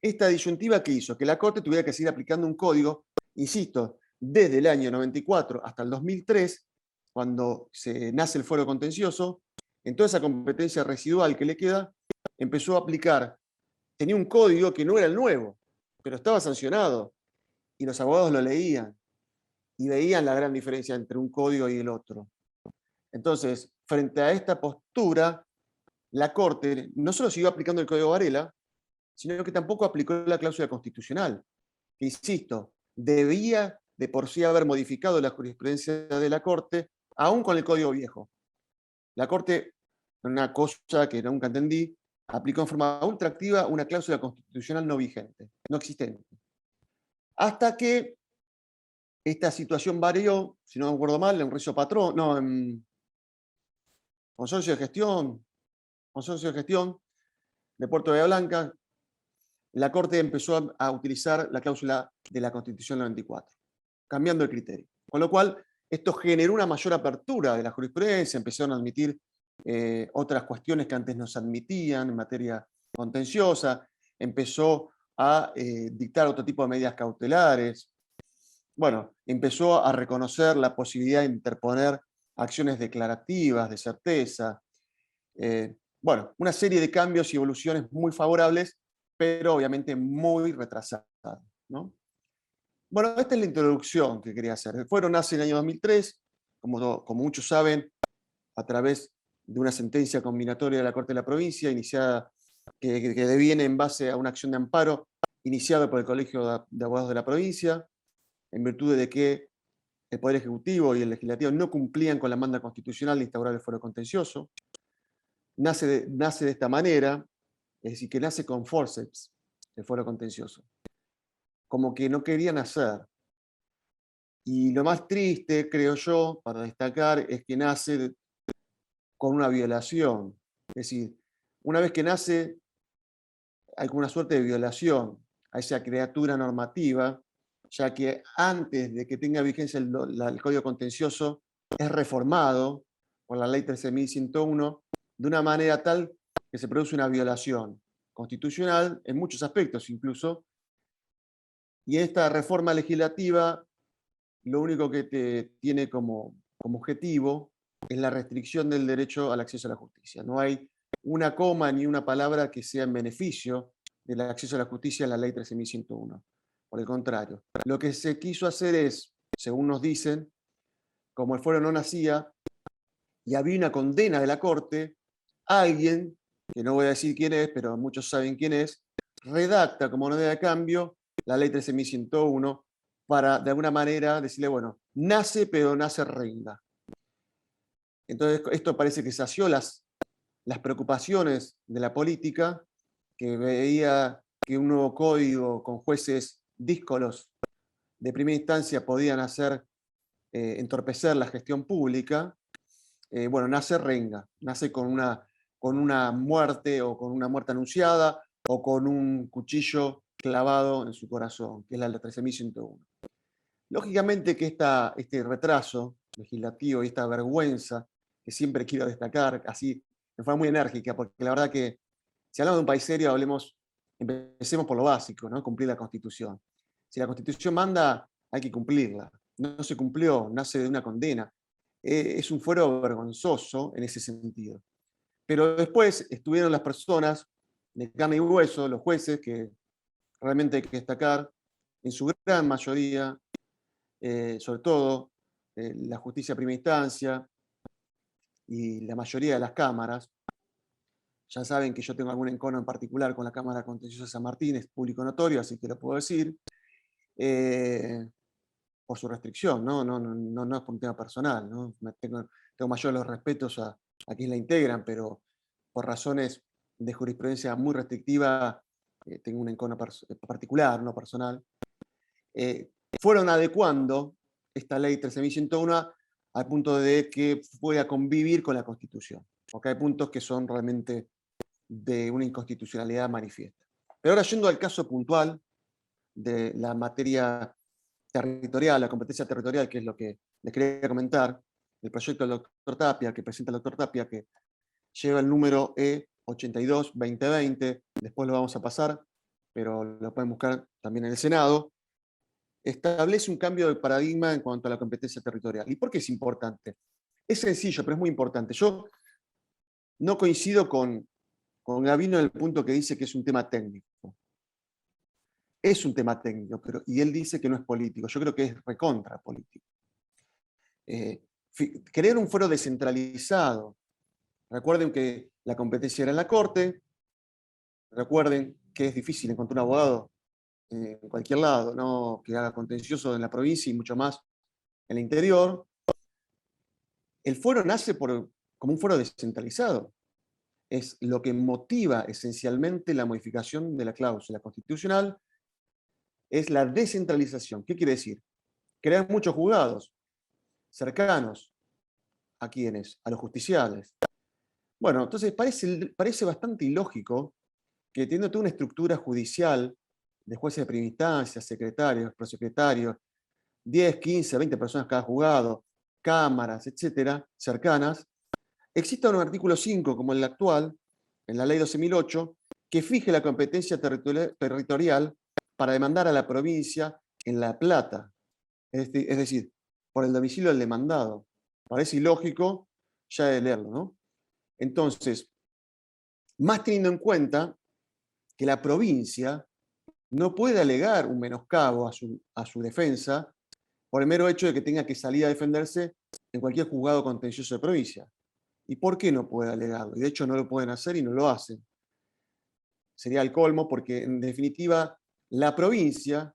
Esta disyuntiva que hizo que la Corte tuviera que seguir aplicando un código, insisto, desde el año 94 hasta el 2003, cuando se nace el fuero contencioso, en toda esa competencia residual que le queda, empezó a aplicar, tenía un código que no era el nuevo, pero estaba sancionado, y los abogados lo leían, y veían la gran diferencia entre un código y el otro. Entonces, frente a esta postura, la Corte no solo siguió aplicando el Código Varela, sino que tampoco aplicó la cláusula constitucional, que, insisto, debía de por sí haber modificado la jurisprudencia de la Corte, aún con el Código Viejo. La Corte, una cosa que nunca entendí, aplicó en forma ultraactiva una cláusula constitucional no vigente, no existente. Hasta que esta situación varió, si no me acuerdo mal, en Rizo Patrón, no, en Consorcio de Gestión de Puerto Bahía Blanca, la Corte empezó a utilizar la cláusula de la Constitución 94, cambiando el criterio. Con lo cual, esto generó una mayor apertura de la jurisprudencia, empezaron a admitir otras cuestiones que antes no se admitían en materia contenciosa, empezó a dictar otro tipo de medidas cautelares. Bueno, empezó a reconocer la posibilidad de interponer acciones declarativas, de certeza. Bueno, una serie de cambios y evoluciones muy favorables, pero obviamente muy retrasadas, ¿no? Bueno, esta es la introducción que quería hacer. El fuero nace en el año 2003, como muchos saben, a través de una sentencia combinatoria de la Corte de la Provincia, iniciada, que deviene en base a una acción de amparo iniciada por el Colegio de Abogados de la Provincia, en virtud de que el Poder Ejecutivo y el Legislativo no cumplían con la manda constitucional de instaurar el fuero contencioso. Nace de esta manera, es decir, que nace con forceps el fuero contencioso, como que no querían hacer. Y lo más triste, creo yo, para destacar, es que nace con una violación. Es decir, una vez que nace, hay alguna suerte de violación a esa criatura normativa, ya que antes de que tenga vigencia el Código Contencioso, es reformado por la Ley 13.101 de una manera tal que se produce una violación constitucional, en muchos aspectos incluso, y esta reforma legislativa lo único que tiene como objetivo es la restricción del derecho al acceso a la justicia. No hay una coma ni una palabra que sea en beneficio del acceso a la justicia en la Ley 13.101. Por el contrario, lo que se quiso hacer es, según nos dicen, como el fuero no nacía y había una condena de la Corte, alguien, que no voy a decir quién es, pero muchos saben quién es, redacta como moneda de cambio la Ley 13.101 para, de alguna manera, decirle, bueno, nace, pero nace renga. Entonces, esto parece que sació las preocupaciones de la política, que veía que un nuevo código con jueces díscolos de primera instancia podían hacer entorpecer la gestión pública. Bueno, nace renga, nace con una muerte o con una muerte anunciada o con un cuchillo clavado en su corazón, que es la 13.101. Lógicamente que este retraso legislativo y esta vergüenza, que siempre quiero destacar, así de forma muy enérgica, porque la verdad que si hablamos de un país serio, empecemos por lo básico, ¿no? Cumplir la Constitución. Si la Constitución manda, hay que cumplirla. No se cumplió, nace de una condena. Es un fuero vergonzoso en ese sentido. Pero después estuvieron las personas de carne y hueso, los jueces, que realmente hay que destacar, en su gran mayoría, sobre todo la justicia de primera instancia y la mayoría de las cámaras. Ya saben que yo tengo algún encono en particular con la Cámara Contenciosa de San Martín, es público notorio, así que lo puedo decir, por su restricción, no es por un tema personal, ¿no? Tengo mayores los respetos a quienes la integran, pero por razones de jurisprudencia muy restrictiva, tengo un encono particular, no personal. Fueron adecuando esta ley 13.101 al punto de que pueda convivir con la Constitución, porque hay puntos que son realmente de una inconstitucionalidad manifiesta. Pero ahora, yendo al caso puntual de la materia territorial, la competencia territorial, que es lo que les quería comentar, el proyecto del doctor Tapia, que presenta el doctor Tapia, que lleva el número E82-2020, después lo vamos a pasar, pero lo pueden buscar también en el Senado, establece un cambio de paradigma en cuanto a la competencia territorial. ¿Y por qué es importante? Es sencillo, pero es muy importante. Yo no coincido con Gavino en el punto que dice que es un tema técnico. Es un tema técnico, y él dice que no es político. Yo creo que es recontra político. Crear un fuero descentralizado. Recuerden que la competencia era en la Corte. Recuerden que es difícil encontrar un abogado en cualquier lado, ¿no? Que haga contencioso en la provincia y mucho más en el interior. El fuero nace como un fuero descentralizado. Es lo que motiva esencialmente la modificación de la cláusula constitucional es la descentralización. ¿Qué quiere decir? Crear muchos juzgados cercanos a quienes, a los justiciales. Bueno, entonces parece bastante ilógico que teniendo toda una estructura judicial de jueces de primera instancia, secretarios, prosecretarios, 10, 15, 20 personas cada juzgado, cámaras, etcétera, cercanas, exista un artículo 5 como el actual, en la ley 12.008, que fije la competencia territorial para demandar a la provincia en La Plata. Es decir, por el domicilio del demandado. Parece ilógico ya de leerlo, ¿no? Entonces, más teniendo en cuenta que la provincia no puede alegar un menoscabo a su defensa por el mero hecho de que tenga que salir a defenderse en cualquier juzgado contencioso de provincia. ¿Y por qué no puede alegarlo? Y de hecho no lo pueden hacer y no lo hacen. Sería el colmo porque, en definitiva, la provincia,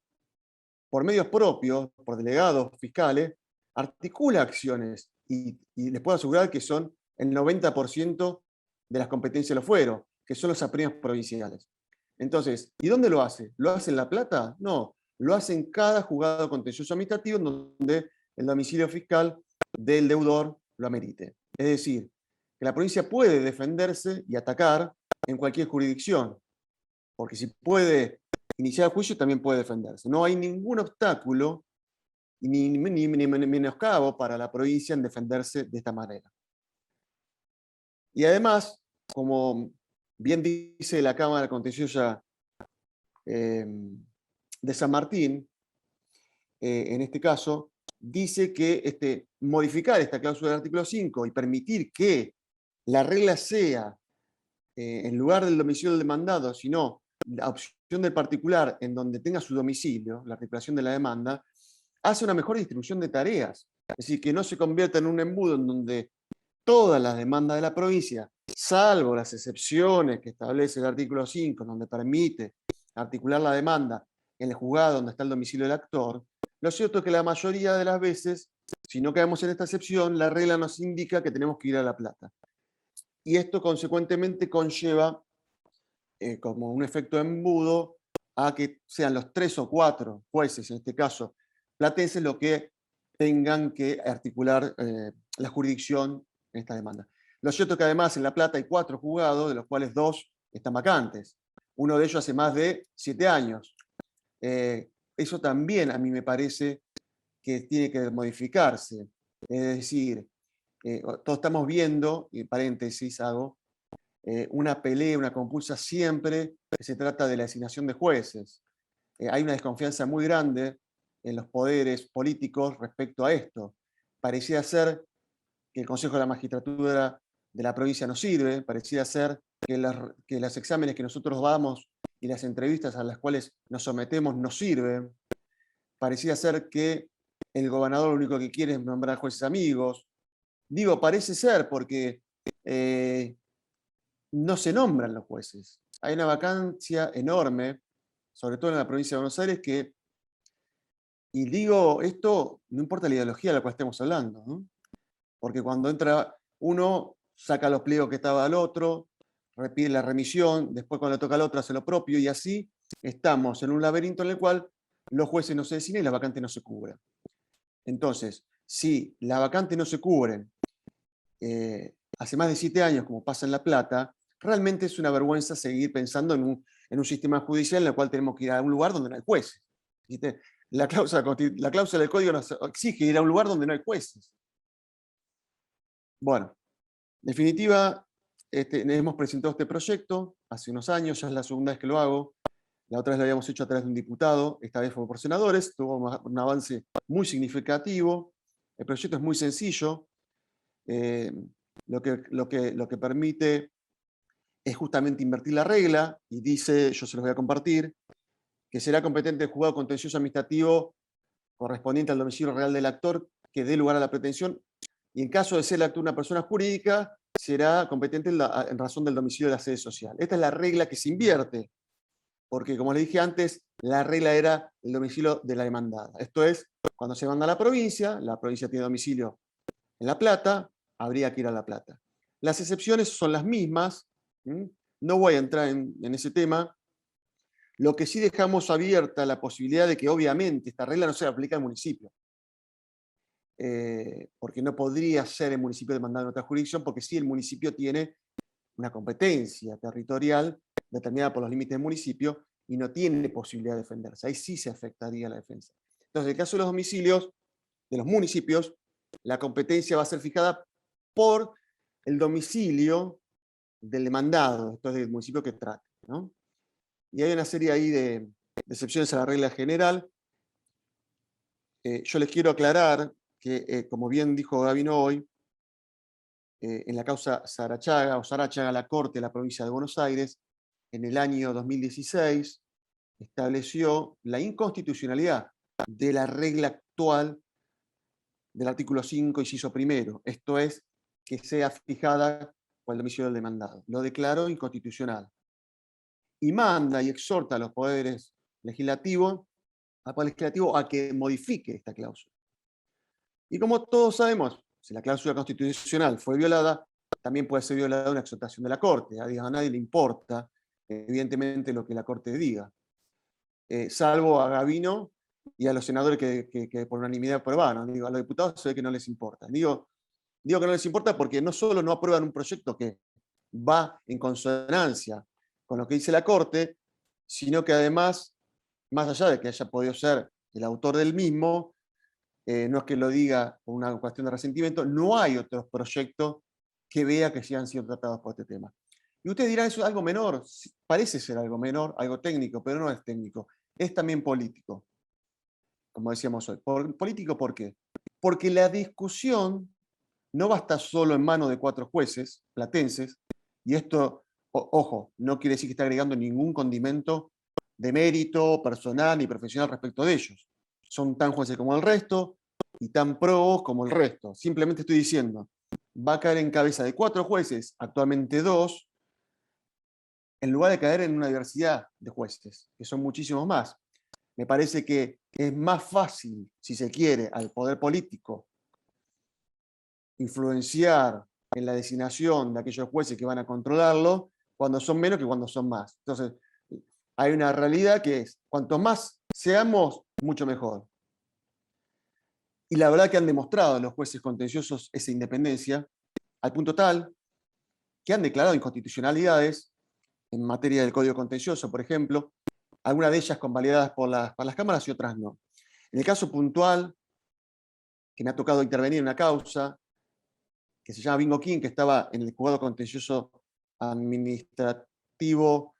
por medios propios, por delegados fiscales, articula acciones y les puedo asegurar que son el 90% de las competencias de los fueros, que son los apremios provinciales. Entonces, ¿y dónde lo hace? ¿Lo hace en La Plata? No, lo hace en cada juzgado contencioso administrativo donde el domicilio fiscal del deudor lo amerite. Es decir, que la provincia puede defenderse y atacar en cualquier jurisdicción, porque si puede iniciar el juicio también puede defenderse. No hay ningún obstáculo ni menoscabo para la provincia en defenderse de esta manera. Y además, como bien dice la Cámara Contenciosa de San Martín, en este caso, dice que modificar esta cláusula del artículo 5 y permitir que la regla sea, en lugar del domicilio del demandado, sino la opción del particular en donde tenga su domicilio, la articulación de la demanda, hace una mejor distribución de tareas. Es decir, que no se convierta en un embudo en donde todas las demandas de la provincia, salvo las excepciones que establece el artículo 5, donde permite articular la demanda en el juzgado donde está el domicilio del actor, lo cierto es que la mayoría de las veces, si no quedamos en esta excepción, la regla nos indica que tenemos que ir a La Plata. Y esto consecuentemente conlleva, como un efecto embudo, a que sean los 3 o 4 jueces, en este caso platenses, los que tengan que articular la jurisdicción en esta demanda. Lo cierto es que además en La Plata hay 4 juzgados, de los cuales 2 están vacantes. Uno de ellos hace más de 7 años. Eso también a mí me parece que tiene que modificarse. Es decir, todos estamos viendo, y paréntesis hago, una pelea, una compulsa siempre que se trata de la designación de jueces. Hay una desconfianza muy grande en los poderes políticos respecto a esto. Parecía ser que el Consejo de la Magistratura de la provincia no sirve, parecía ser que los exámenes que nosotros damos y las entrevistas a las cuales nos sometemos no sirven, parecía ser que el gobernador lo único que quiere es nombrar jueces amigos. Digo, parece ser porque no se nombran los jueces. Hay una vacancia enorme, sobre todo en la provincia de Buenos Aires, y digo esto, no importa la ideología de la cual estemos hablando, ¿no? Porque cuando entra uno, saca los pliegos que estaba al otro, repite la remisión, después cuando le toca al otro hace lo propio, y así estamos en un laberinto en el cual los jueces no se designan y las vacantes no se cubren. Entonces, si las vacantes no se cubren hace más de 7 años, como pasa en La Plata, realmente es una vergüenza seguir pensando en un sistema judicial en el cual tenemos que ir a un lugar donde no hay jueces. ¿Viste? La cláusula del código nos exige ir a un lugar donde no hay jueces. Bueno, en definitiva, hemos presentado este proyecto hace unos años, ya es la segunda vez que lo hago. La otra vez lo habíamos hecho a través de un diputado, esta vez fue por senadores, tuvo un avance muy significativo. El proyecto es muy sencillo. Lo que permite es justamente invertir la regla, y dice, yo se los voy a compartir, que será competente el juzgado contencioso administrativo correspondiente al domicilio real del actor que dé lugar a la pretensión, y en caso de ser el actor una persona jurídica, será competente en razón del domicilio de la sede social. Esta es la regla que se invierte, porque como les dije antes, la regla era el domicilio de la demandada. Esto es, cuando se manda a la provincia tiene domicilio en La Plata, habría que ir a La Plata. Las excepciones son las mismas, no voy a entrar en ese tema, Lo que sí dejamos abierta la posibilidad de que obviamente esta regla no se aplique al municipio. Porque no podría ser el municipio demandado en otra jurisdicción, porque sí el municipio tiene una competencia territorial determinada por los límites del municipio y no tiene posibilidad de defenderse. Ahí sí se afectaría la defensa. Entonces, en el caso de los domicilios, de los municipios, la competencia va a ser fijada por el domicilio del demandado, esto es del municipio que trate, ¿no? Y hay una serie ahí de excepciones a la regla general. Yo les quiero aclarar que, como bien dijo Gabino hoy, en la causa Sarachaga, la Corte de la Provincia de Buenos Aires, en el año 2016, estableció la inconstitucionalidad de la regla actual del artículo 5, inciso primero, esto es, que sea fijada por el domicilio del demandado. Lo declaró inconstitucional. Y manda y exhorta a los poderes legislativos, al Poder Legislativo a que modifique esta cláusula. Y como todos sabemos, si la cláusula constitucional fue violada, también puede ser violada una exhortación de la Corte. A nadie le importa, evidentemente, lo que la Corte diga. Salvo a Gabino y a los senadores que por unanimidad aprobaron. Digo, a los diputados se ve que no les importa. Digo que no les importa porque no solo no aprueban un proyecto que va en consonancia con lo que dice la Corte, sino que además, más allá de que haya podido ser el autor del mismo, no es que lo diga por una cuestión de resentimiento, no hay otros proyectos que vea que sí han sido tratados por este tema. Y ustedes dirán, eso es algo menor, parece ser algo menor, algo técnico, pero no es técnico, es también político, como decíamos hoy. ¿Político por qué? Porque la discusión no va a estar solo en manos de 4 jueces platenses, y esto, ojo, no quiere decir que está agregando ningún condimento de mérito personal ni profesional respecto de ellos. Son tan jueces como el resto y tan probos como el resto. Simplemente estoy diciendo, va a caer en cabeza de 4 jueces, actualmente 2, en lugar de caer en una diversidad de jueces, que son muchísimos más. Me parece que es más fácil, si se quiere, al poder político influenciar en la designación de aquellos jueces que van a controlarlo cuando son menos que cuando son más. Entonces, hay una realidad que es, cuanto más seamos, mucho mejor. Y la verdad que han demostrado los jueces contenciosos esa independencia, al punto tal que han declarado inconstitucionalidades en materia del Código Contencioso, por ejemplo, algunas de ellas convalidadas por las cámaras y otras no. En el caso puntual, que me ha tocado intervenir en una causa, que se llama Bingo King, que estaba en el juzgado contencioso administrativo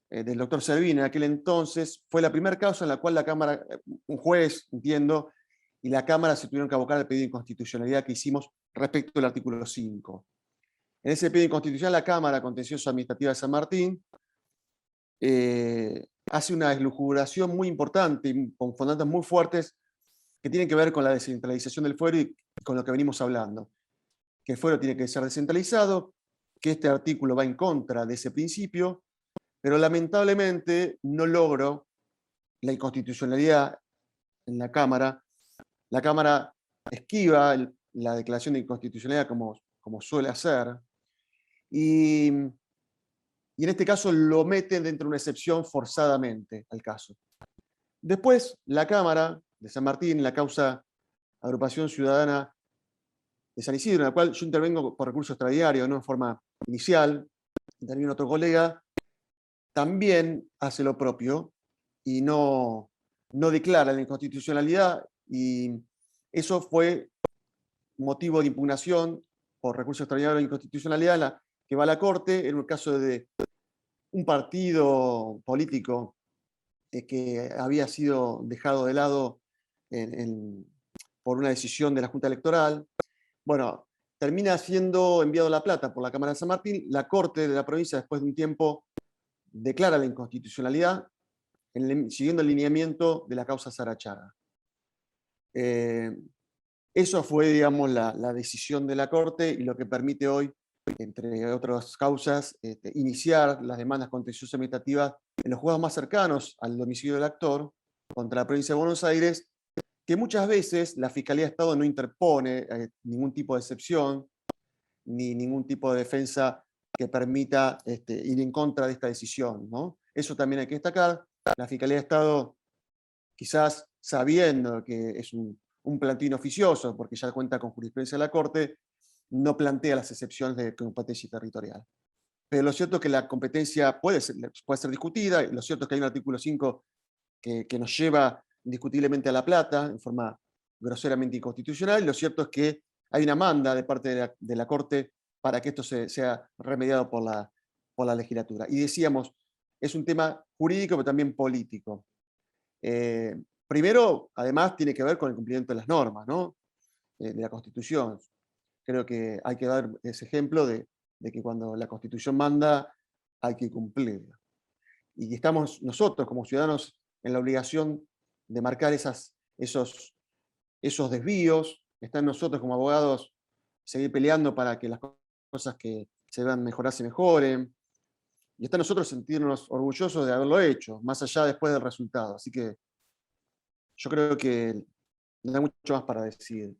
del doctor Servini en aquel entonces, fue la primera causa en la cual la Cámara, un juez, entiendo, y la Cámara se tuvieron que abocar al pedido de inconstitucionalidad que hicimos respecto al artículo 5. En ese pedido de inconstitucional, la Cámara Contencioso Administrativa de San Martín hace una elucubración muy importante, con fundamentos muy fuertes, que tienen que ver con la descentralización del fuero y con lo que venimos hablando. Que el fuero tiene que ser descentralizado, que este artículo va en contra de ese principio, pero lamentablemente no logro la inconstitucionalidad en la Cámara. La Cámara esquiva la declaración de inconstitucionalidad como suele hacer, y en este caso lo meten dentro de una excepción forzadamente al caso. Después, la Cámara de San Martín, la causa Agrupación Ciudadana de San Isidro, en la cual yo intervengo por recurso extradiario, no en forma inicial, interviene otro colega, también hace lo propio y no declara la inconstitucionalidad, y eso fue motivo de impugnación por recurso extraordinario de inconstitucionalidad que va a la Corte, en un caso de un partido político que había sido dejado de lado por una decisión de la Junta Electoral. Bueno, termina siendo enviado a La Plata por la Cámara de San Martín. La Corte de la provincia, después de un tiempo, declara la inconstitucionalidad siguiendo el lineamiento de la causa Sarachaga. Eso fue, digamos, la decisión de la Corte y lo que permite hoy, entre otras causas, iniciar las demandas contenciosas administrativas en los juzgados más cercanos al domicilio del actor contra la provincia de Buenos Aires, que muchas veces la Fiscalía de Estado no interpone ningún tipo de excepción ni ningún tipo de defensa que permita ir en contra de esta decisión, ¿no? Eso también hay que destacar. la Fiscalía de Estado, quizás sabiendo que es un plantín oficioso, porque ya cuenta con jurisprudencia de la Corte, no plantea las excepciones de competencia territorial. Pero lo cierto es que la competencia puede ser discutida, y lo cierto es que hay un artículo 5 que nos lleva indiscutiblemente a La Plata, en forma groseramente inconstitucional, y lo cierto es que hay una manda de parte de la Corte para que esto sea remediado por la legislatura. Y decíamos, es un tema jurídico, pero también político. Primero, además, tiene que ver con el cumplimiento de las normas, ¿no? De la Constitución. Creo que hay que dar ese ejemplo de que cuando la Constitución manda, hay que cumplirla. Y estamos nosotros, como ciudadanos, en la obligación de marcar esos desvíos. Está en nosotros, como abogados, seguir peleando para que las cosas que se deban mejorar se mejoren. Y está en nosotros sentirnos orgullosos de haberlo hecho, más allá después del resultado. Así que yo creo que no hay mucho más para decir.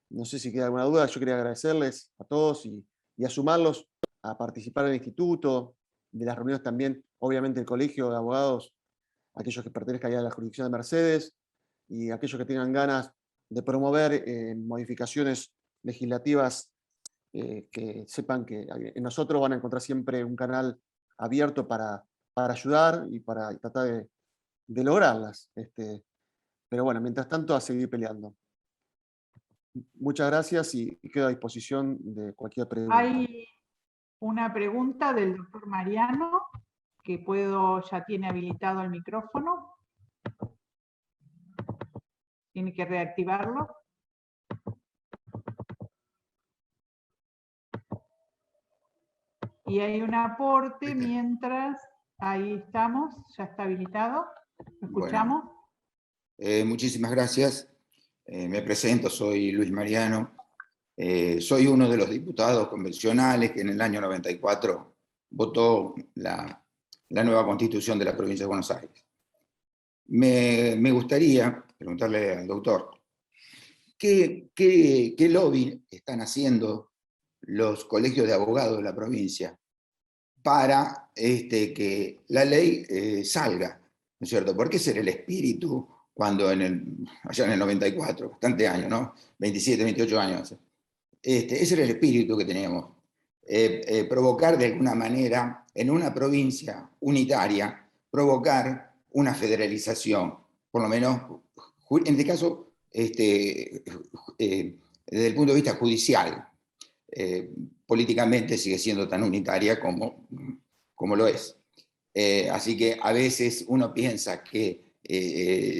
No sé si queda alguna duda. Yo quería agradecerles a todos y a sumarlos a participar en el instituto, de las reuniones también, obviamente el colegio de abogados, aquellos que pertenezcan ya a la jurisdicción de Mercedes, y aquellos que tengan ganas de promover modificaciones legislativas, que sepan que en nosotros van a encontrar siempre un canal abierto para ayudar y para tratar de lograrlas. Pero bueno, mientras tanto, a seguir peleando. Muchas gracias y quedo a disposición de cualquier pregunta. Hay una pregunta del doctor Mariano, que ya tiene habilitado el micrófono. Tiene que reactivarlo. Y hay un aporte mientras, ahí estamos, ya está habilitado. ¿Lo escuchamos? Bueno, muchísimas gracias. Me presento, soy Luis Mariano. Soy uno de los diputados convencionales que en el año 94 votó la nueva Constitución de la provincia de Buenos Aires. Me gustaría preguntarle al doctor, ¿qué lobby están haciendo los colegios de abogados de la provincia para que la ley salga, ¿no es cierto? Porque ese era el espíritu cuando allá en el 94, bastante años, ¿no? 27, 28 años. Ese era el espíritu que teníamos. Provocar de alguna manera, en una provincia unitaria, provocar una federalización, por lo menos, en este caso, desde el punto de vista judicial. Políticamente sigue siendo tan unitaria como lo es. Así que a veces uno piensa que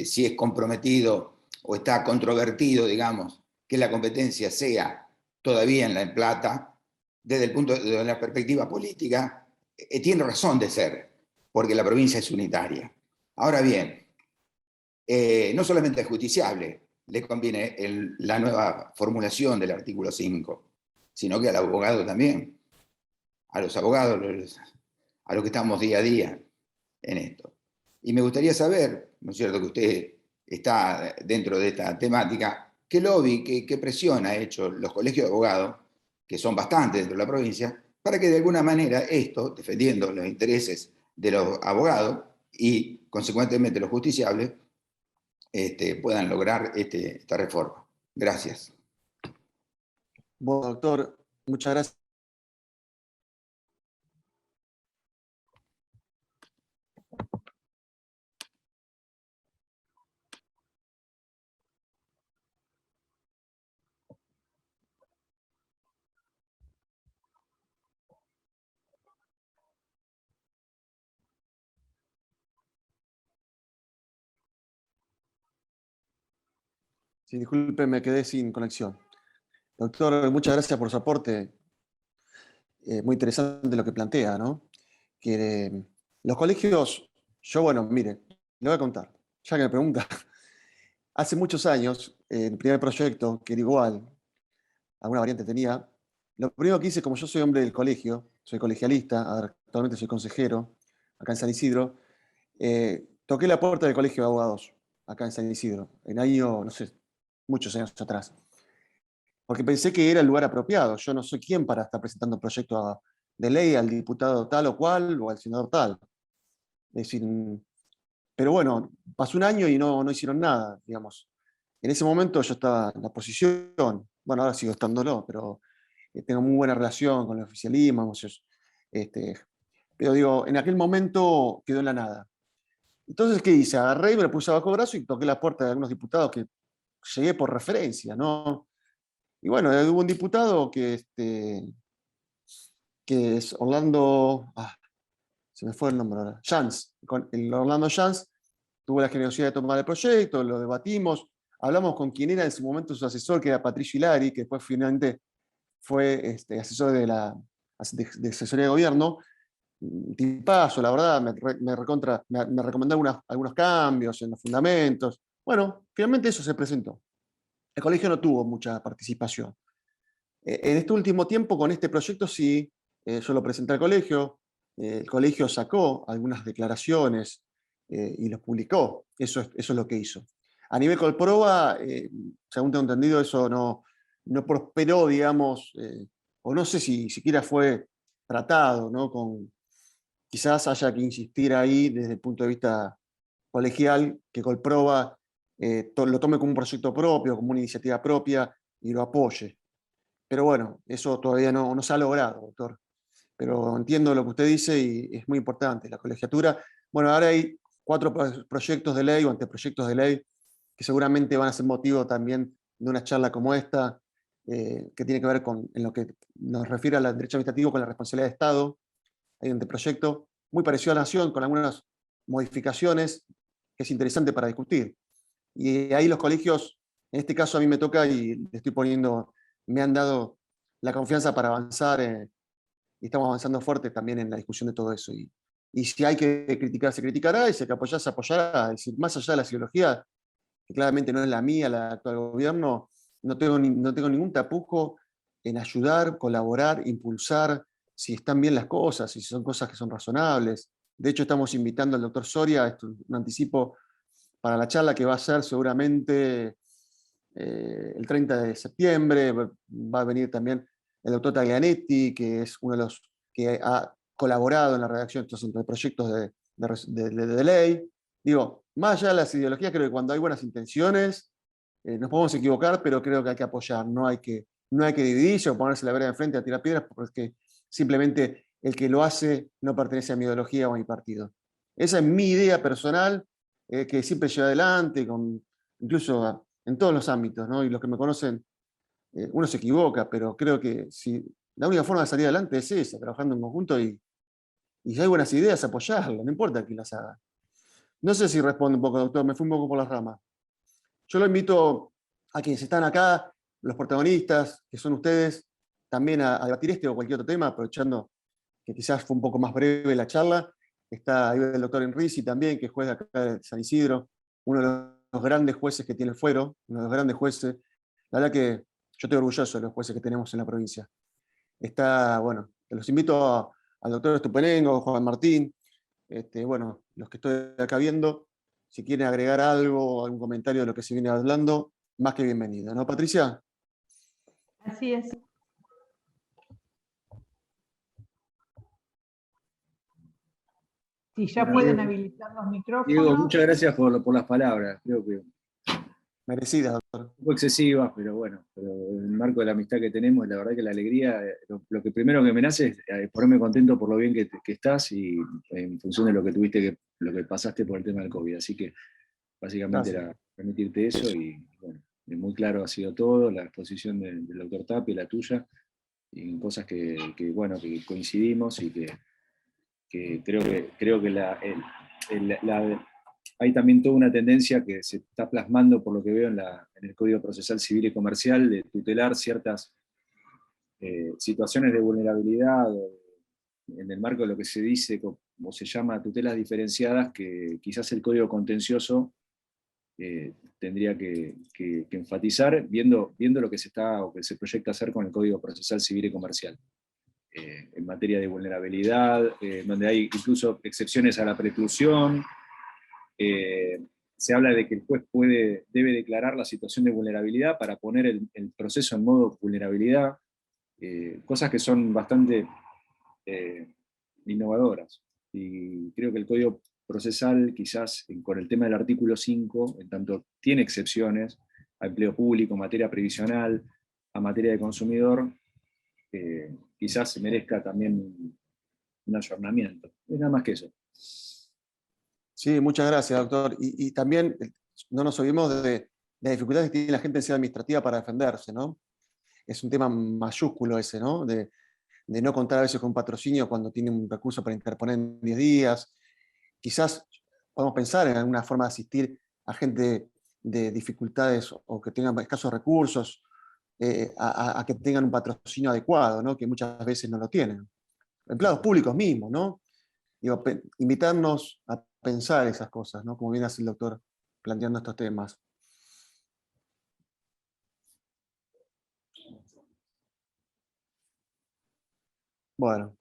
si es comprometido o está controvertido, digamos, que la competencia sea todavía en La Plata, desde el punto de la perspectiva política, tiene razón de ser, porque la provincia es unitaria. Ahora bien, no solamente al justiciable le conviene la nueva formulación del artículo 5, sino que al abogado también, a los abogados, a los que estamos día a día en esto. Y me gustaría saber, ¿no es cierto?, que usted está dentro de esta temática, ¿qué lobby, qué presión ha hecho los colegios de abogados, que son bastantes dentro de la provincia, para que de alguna manera esto, defendiendo los intereses de los abogados y consecuentemente los justiciables, puedan lograr esta reforma? Gracias. Bueno, doctor, muchas gracias. Sí, disculpe, me quedé sin conexión. Doctor, muchas gracias por su aporte. Muy interesante lo que plantea, ¿no? Que los colegios, bueno, mire, le voy a contar, ya que me pregunta. Hace muchos años, el primer proyecto, que era igual, alguna variante tenía, lo primero que hice, como yo soy hombre del colegio, soy colegialista, actualmente soy consejero, acá en San Isidro, toqué la puerta del colegio de abogados, acá en San Isidro, en año, no sé, muchos años atrás. Porque pensé que era el lugar apropiado. Yo no soy quien para estar presentando un proyecto de ley al diputado tal o cual o al senador tal. Es decir, Pero bueno, pasó un año y no hicieron nada, digamos. En ese momento yo estaba en la oposición, bueno, ahora sigo estándolo, pero tengo muy buena relación con el oficialismo, pero digo, en aquel momento quedó en la nada. Entonces, ¿qué hice? Agarré y me lo puse bajo brazo y toqué la puerta de algunos diputados que llegué por referencia, ¿no? Y bueno, hubo un diputado que es Orlando, se me fue el nombre ahora, Jans, con el Orlando Jans, tuvo la generosidad de tomar el proyecto, lo debatimos, hablamos con quien era en su momento su asesor, que era Patricio Hilari, que después finalmente fue asesor de asesoría de gobierno, un tipazo, la verdad, me recomendó algunos cambios en los fundamentos. Bueno, finalmente eso se presentó. El colegio no tuvo mucha participación. En este último tiempo, con este proyecto, sí, yo lo presenté al colegio, el colegio sacó algunas declaraciones y los publicó. Eso es lo que hizo. A nivel Colproba, según tengo entendido, eso no prosperó, digamos, o no sé si siquiera fue tratado, ¿no? Quizás haya que insistir ahí desde el punto de vista colegial, que Colproba lo tome como un proyecto propio, como una iniciativa propia y lo apoye. Pero bueno, eso todavía no se ha logrado, doctor. Pero entiendo lo que usted dice y es muy importante. La colegiatura, bueno, ahora hay 4 proyectos de ley o anteproyectos de ley que seguramente van a ser motivo también de una charla como esta, que tiene que ver en lo que nos refiere al derecho administrativo con la responsabilidad de Estado. Hay un anteproyecto muy parecido a la Nación, con algunas modificaciones, que es interesante para discutir. Y ahí los colegios, en este caso a mí me toca y le estoy poniendo, me han dado la confianza para avanzar y estamos avanzando fuerte también en la discusión de todo eso. Y si hay que criticar, se criticará, y si hay que apoyar, se apoyará. Es decir, más allá de la ideología, que claramente no es la mía, la del actual gobierno, no tengo ningún tapujo en ayudar, colaborar, impulsar, si están bien las cosas, si son cosas que son razonables. De hecho, estamos invitando al doctor Soria, esto es un anticipo, para la charla que va a ser seguramente el 30 de septiembre. Va a venir también el doctor Taglianetti, que es uno de los que ha colaborado en la redacción de estos proyectos de ley. Digo, más allá de las ideologías, creo que cuando hay buenas intenciones, nos podemos equivocar, pero creo que hay que apoyar, no hay que dividirse o ponerse la vereda enfrente a tirar piedras, porque simplemente el que lo hace no pertenece a mi ideología o a mi partido. Esa es mi idea personal, que siempre lleva adelante, incluso en todos los ámbitos, ¿no? Y los que me conocen, uno se equivoca, pero creo que la única forma de salir adelante es esa, trabajando en conjunto y si hay buenas ideas, apoyarlo, no importa quién las haga. No sé si responde un poco, doctor, me fui un poco por las ramas. Yo lo invito a quienes están acá, los protagonistas, que son ustedes, también a debatir este o cualquier otro tema, aprovechando que quizás fue un poco más breve la charla. Está ahí el doctor Enrisi también, que es juez de acá de San Isidro, uno de los grandes jueces que tiene el fuero, uno de los grandes jueces. La verdad que yo estoy orgulloso de los jueces que tenemos en la provincia. Bueno, los invito al doctor Estupenengo, Juan Martín, bueno, los que estoy acá viendo, si quieren agregar algo, algún comentario de lo que se viene hablando, más que bienvenido, ¿no, Patricia? Así es. Si ya pueden habilitar los micrófonos. Diego, muchas gracias por las palabras. Creo que Merecidas, doctor. un poco excesivas, pero bueno, pero en el marco de la amistad que tenemos, la verdad que la alegría, lo que primero que me nace es ponerme contento por lo bien que estás y en función de lo que tuviste, lo que pasaste por el tema del COVID. Así que básicamente Gracias. era permitirte eso y bueno, muy claro ha sido todo, la exposición del doctor Tapia, la tuya, y en cosas bueno, que coincidimos y que creo que hay también toda una tendencia que se está plasmando, por lo que veo en el Código Procesal Civil y Comercial, de tutelar ciertas situaciones de vulnerabilidad en el marco de lo que se dice o se llama tutelas diferenciadas, que quizás el Código Contencioso tendría que enfatizar, viendo lo que se está o que se proyecta hacer con el Código Procesal Civil y Comercial. En materia de vulnerabilidad, donde hay incluso excepciones a la preclusión. Se habla de que el juez debe declarar la situación de vulnerabilidad para poner el proceso en modo vulnerabilidad, cosas que son bastante innovadoras. Y creo que el Código procesal, quizás con el tema del artículo 5, en tanto tiene excepciones a empleo público, materia previsional, a materia de consumidor, quizás se merezca también un ayornamiento. Es nada más que eso. Sí, muchas gracias, doctor. Y también no nos olvidemos de las dificultades que tiene la gente en ciudad administrativa para defenderse, ¿no? Es un tema mayúsculo ese, ¿no? De no contar a veces con patrocinio cuando tiene un recurso para interponer en 10 días. Quizás podemos pensar en alguna forma de asistir a gente de dificultades o que tengan escasos recursos, a que tengan un patrocinio adecuado, ¿no? Que muchas veces no lo tienen. Empleados públicos mismos, ¿no? Digo, invitarnos a pensar esas cosas, ¿no? Como bien hace el doctor planteando estos temas. Bueno,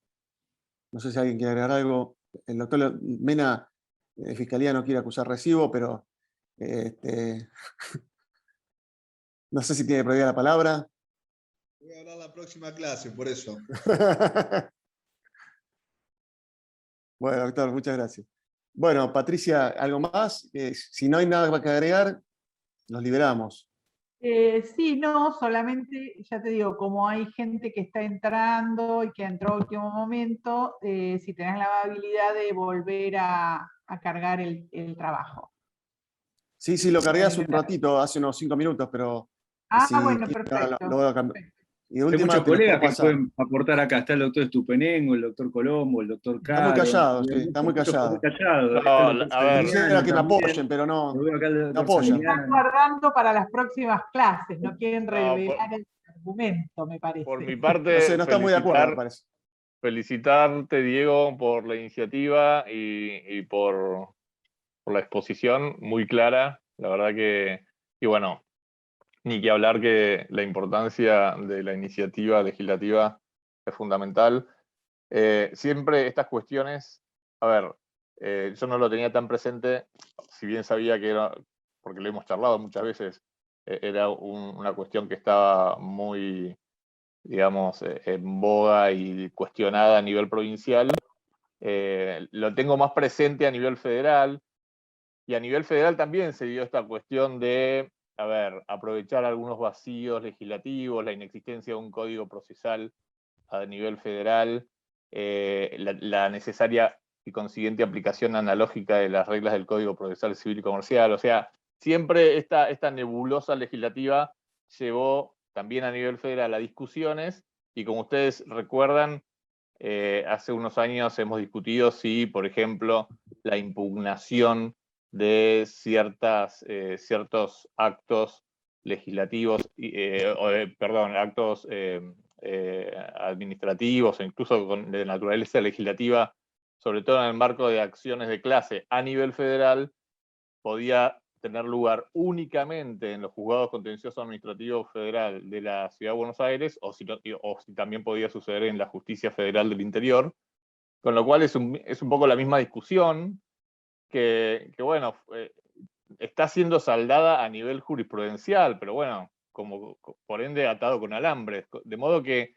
no sé si alguien quiere agregar algo. El doctor Mena, de Fiscalía, no quiere acusar recibo, pero no sé si tiene prohibida la palabra. Voy a hablar la próxima clase, por eso. Bueno, doctor, muchas gracias. Bueno, Patricia, ¿algo más? Si no hay nada que agregar, los liberamos. Sí, no, solamente, ya te digo, como hay gente que está entrando y que entró a último momento, si tenés la amabilidad de volver a cargar el trabajo. Sí, lo cargué hace un ratito, hace unos 5 minutos, pero Bueno, perfecto. lo voy a cambiar. Y de Hay última, muchos te los puedo colegas que pasar. pueden aportar acá. Está el doctor Estupenengo, el doctor Colombo, el doctor Está muy Caro. callado, sí, está muy callado. Está el No, doctor a ver. Quisiera que me también. apoyen, pero no Lo veo acá el me doctor apoyan. Están Saliano. guardando para las próximas clases, no quieren No, revelar el argumento, me parece. por mi No parte, sé, no está muy de acuerdo, me parece. felicitarte, Diego, por la iniciativa y por la exposición muy clara. La verdad que, y bueno, ni que hablar que la importancia de la iniciativa legislativa es fundamental. Siempre estas cuestiones, a ver, yo no lo tenía tan presente, si bien sabía que era, porque lo hemos charlado muchas veces, era una cuestión que estaba muy, digamos, en boga y cuestionada a nivel provincial. Lo tengo más presente a nivel federal, y a nivel federal también se dio esta cuestión de, a ver, aprovechar algunos vacíos legislativos, la inexistencia de un código procesal a nivel federal, la necesaria y consiguiente aplicación analógica de las reglas del Código Procesal Civil y Comercial. O sea, siempre esta nebulosa legislativa llevó también a nivel federal a discusiones, y como ustedes recuerdan, hace unos años hemos discutido si, por ejemplo, la impugnación de ciertos actos legislativos, actos administrativos o incluso de naturaleza legislativa, sobre todo en el marco de acciones de clase a nivel federal, podía tener lugar únicamente en los juzgados contenciosos administrativos federal de la Ciudad de Buenos Aires, o si también podía suceder en la Justicia Federal del Interior, con lo cual es un poco la misma discusión que bueno, está siendo saldada a nivel jurisprudencial, pero bueno, como por ende atado con alambres, de modo que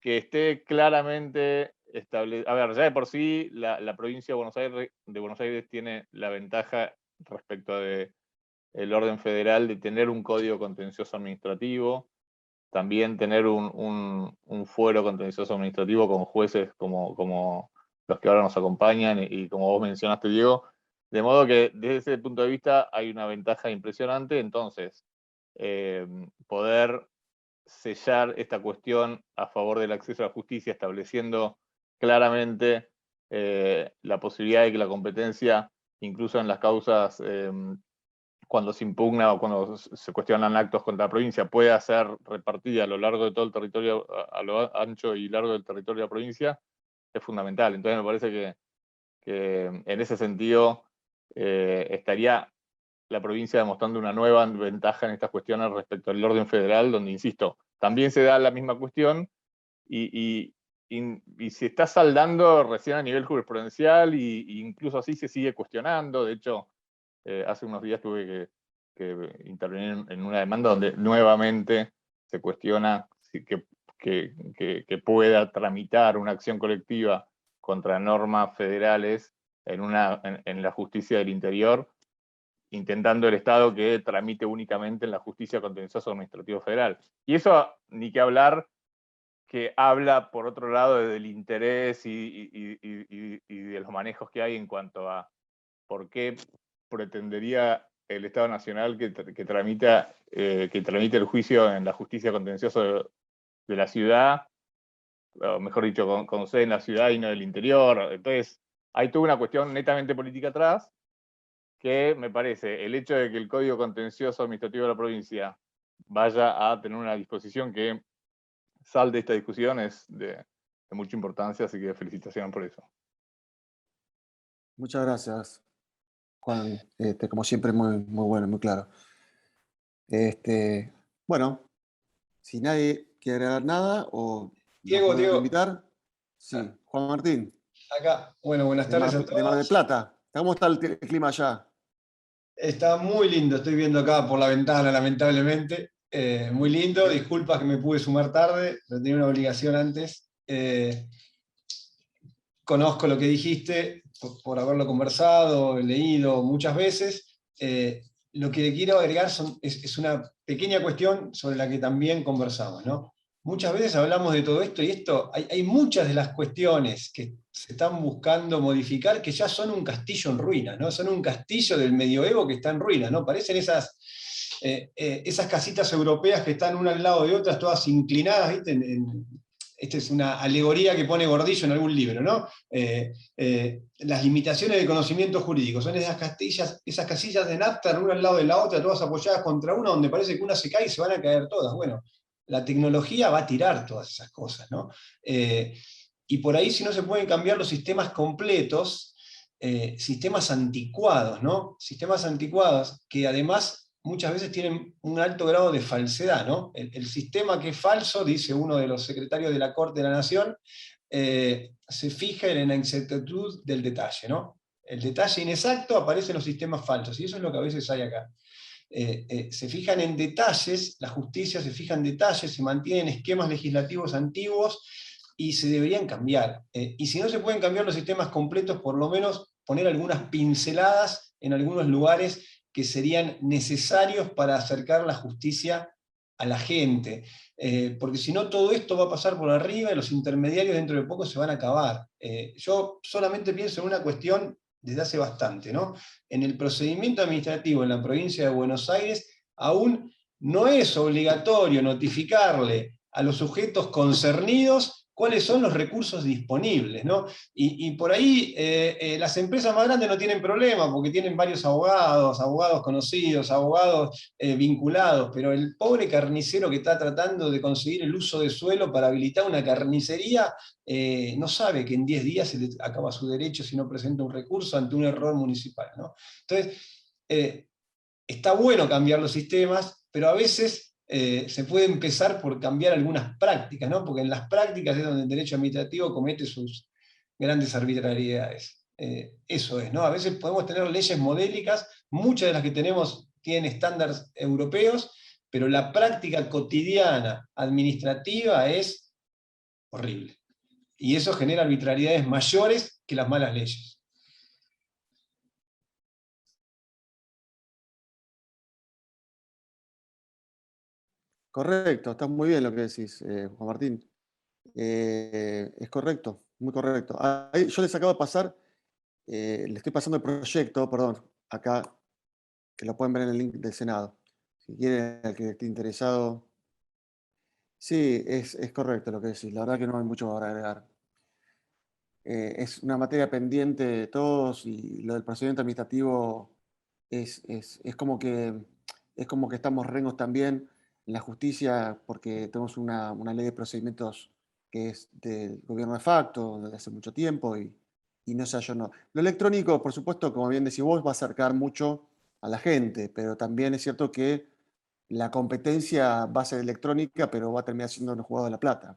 esté claramente establecido. A ver, ya de por sí la provincia de Buenos Aires tiene la ventaja respecto del orden federal de tener un código contencioso administrativo, también tener un fuero contencioso administrativo con jueces como los que ahora nos acompañan y como vos mencionaste, Diego, de modo que desde ese punto de vista hay una ventaja impresionante. Entonces, poder sellar esta cuestión a favor del acceso a la justicia, estableciendo claramente la posibilidad de que la competencia, incluso en las causas cuando se impugna o cuando se cuestionan actos contra la provincia, pueda ser repartida a lo largo de todo el territorio, a lo ancho y largo del territorio de la provincia, es fundamental. Entonces me parece que en ese sentido estaría la provincia demostrando una nueva ventaja en estas cuestiones respecto al orden federal, donde, insisto, también se da la misma cuestión y se está saldando recién a nivel jurisprudencial, y incluso así se sigue cuestionando. De hecho, hace unos días tuve que intervenir en una demanda donde nuevamente se cuestiona que pueda tramitar una acción colectiva contra normas federales en la justicia del interior, intentando el Estado que tramite únicamente en la justicia contencioso administrativo federal. Y eso, ni que hablar, que habla, por otro lado, del interés y de los manejos que hay en cuanto a por qué pretendería el Estado Nacional que tramite el juicio en la justicia contenciosa de la ciudad, o mejor dicho, con sede en la ciudad y no del interior. Entonces, hay toda una cuestión netamente política atrás, que me parece, el hecho de que el Código Contencioso Administrativo de la provincia vaya a tener una disposición que salde esta discusión es de mucha importancia, así que felicitaciones por eso. Muchas gracias, Juan. Como siempre, muy bueno, muy claro. Bueno, si nadie quiere agregar nada o Diego, invitar. Sí, Juan Martín. acá. Bueno, buenas tardes a De Mar del todos. Plata. ¿Cómo está el clima allá? Está muy lindo, estoy viendo acá por la ventana, lamentablemente. Muy lindo, disculpas que me pude sumar tarde, pero tenía una obligación antes. Conozco lo que dijiste por haberlo conversado, leído muchas veces. Lo que quiero agregar es una pequeña cuestión sobre la que también conversamos, ¿no? Muchas veces hablamos de todo esto y hay muchas de las cuestiones que se están buscando modificar que ya son un castillo en ruinas, ¿no? Son un castillo del medioevo que está en ruinas, ¿no? Parecen esas casitas europeas que están una al lado de otras, todas inclinadas, ¿viste? Esta es una alegoría que pone Gordillo en algún libro, ¿no? Las limitaciones del conocimiento jurídico. Son esas casillas de nafta, una al lado de la otra, todas apoyadas contra una, donde parece que una se cae y se van a caer todas. Bueno, la tecnología va a tirar todas esas cosas, ¿no? Y por ahí, si no se pueden cambiar los sistemas completos, sistemas anticuados, ¿no? Sistemas anticuados que además muchas veces tienen un alto grado de falsedad, ¿no? El sistema que es falso, dice uno de los secretarios de la Corte de la Nación, se fija en la inexactitud del detalle, ¿no? El detalle inexacto aparece en los sistemas falsos, y eso es lo que a veces hay acá. Se fijan en detalles, la justicia se fija en detalles, se mantienen esquemas legislativos antiguos y se deberían cambiar. Y si no se pueden cambiar los sistemas completos, por lo menos poner algunas pinceladas en algunos lugares que serían necesarios para acercar la justicia a la gente. Porque si no, todo esto va a pasar por arriba y los intermediarios dentro de poco se van a acabar. Yo solamente pienso en una cuestión desde hace bastante, ¿no? En el procedimiento administrativo en la provincia de Buenos Aires, aún no es obligatorio notificarle a los sujetos concernidos cuáles son los recursos disponibles, ¿no? Y por ahí las empresas más grandes no tienen problema, porque tienen varios abogados conocidos, abogados vinculados, pero el pobre carnicero que está tratando de conseguir el uso de suelo para habilitar una carnicería, no sabe que en 10 días se le acaba su derecho si no presenta un recurso ante un error municipal, ¿no? Entonces, está bueno cambiar los sistemas, pero a veces se puede empezar por cambiar algunas prácticas, ¿no? Porque en las prácticas es donde el derecho administrativo comete sus grandes arbitrariedades. Eso es, ¿no? A veces podemos tener leyes modélicas, muchas de las que tenemos tienen estándares europeos, pero la práctica cotidiana administrativa es horrible. Y eso genera arbitrariedades mayores que las malas leyes. Correcto, está muy bien lo que decís, Juan Martín. Es correcto, muy correcto. Ahí, yo les acabo de pasar, le estoy pasando el proyecto, perdón, acá, que lo pueden ver en el link del Senado. Si quieren, el que esté interesado. Sí, es correcto lo que decís, la verdad que no hay mucho para agregar. Es una materia pendiente de todos y lo del procedimiento administrativo es como que estamos rengos también en la justicia porque tenemos una ley de procedimientos que es del gobierno de facto desde hace mucho tiempo y no se allanó. Lo electrónico, por supuesto, como bien decís vos, va a acercar mucho a la gente, pero también es cierto que la competencia va a ser electrónica, pero va a terminar siendo en el juzgado de la plata.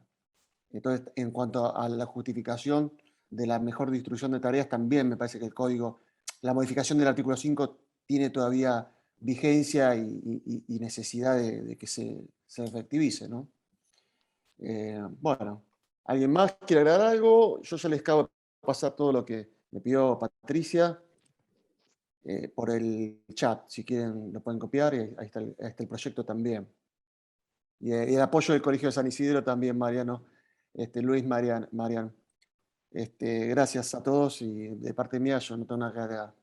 Entonces, en cuanto a la justificación de la mejor distribución de tareas, también me parece que el código, la modificación del artículo 5 tiene todavía vigencia y necesidad de que se efectivice, ¿no? Bueno, ¿alguien más quiere agregar algo? Yo ya les acabo de pasar todo lo que me pidió Patricia por el chat. Si quieren lo pueden copiar, y ahí está el proyecto también. Y el apoyo del Colegio de San Isidro también, Mariano. Luis, Marian. Gracias a todos, y de parte mía yo no tengo nada que agregar.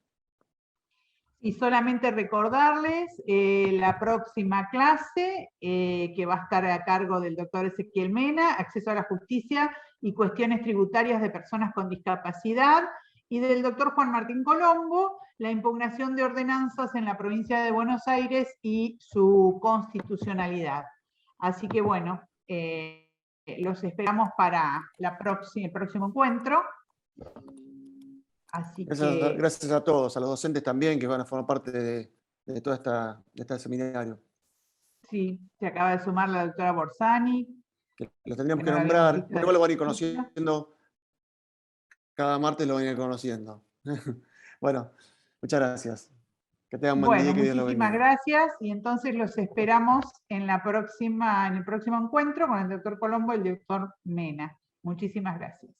Y solamente recordarles la próxima clase, que va a estar a cargo del doctor Ezequiel Mena, acceso a la justicia y cuestiones tributarias de personas con discapacidad, y del doctor Juan Martín Colombo, la impugnación de ordenanzas en la provincia de Buenos Aires y su constitucionalidad. Así que bueno, los esperamos para el próximo encuentro. Así gracias a todos, a los docentes también que van a formar parte de todo este seminario. Sí, se acaba de sumar la doctora Borsani. Que lo tendríamos que que no la nombrar, habíamos visto luego lo van a ir de- conociendo, cada martes lo van a ir conociendo. Bueno, muchas gracias. Que tengan un buen día y Bueno, que Dios los muchísimas bendiga. gracias, y entonces los esperamos en el próximo encuentro con el doctor Colombo y el doctor Mena. Muchísimas gracias.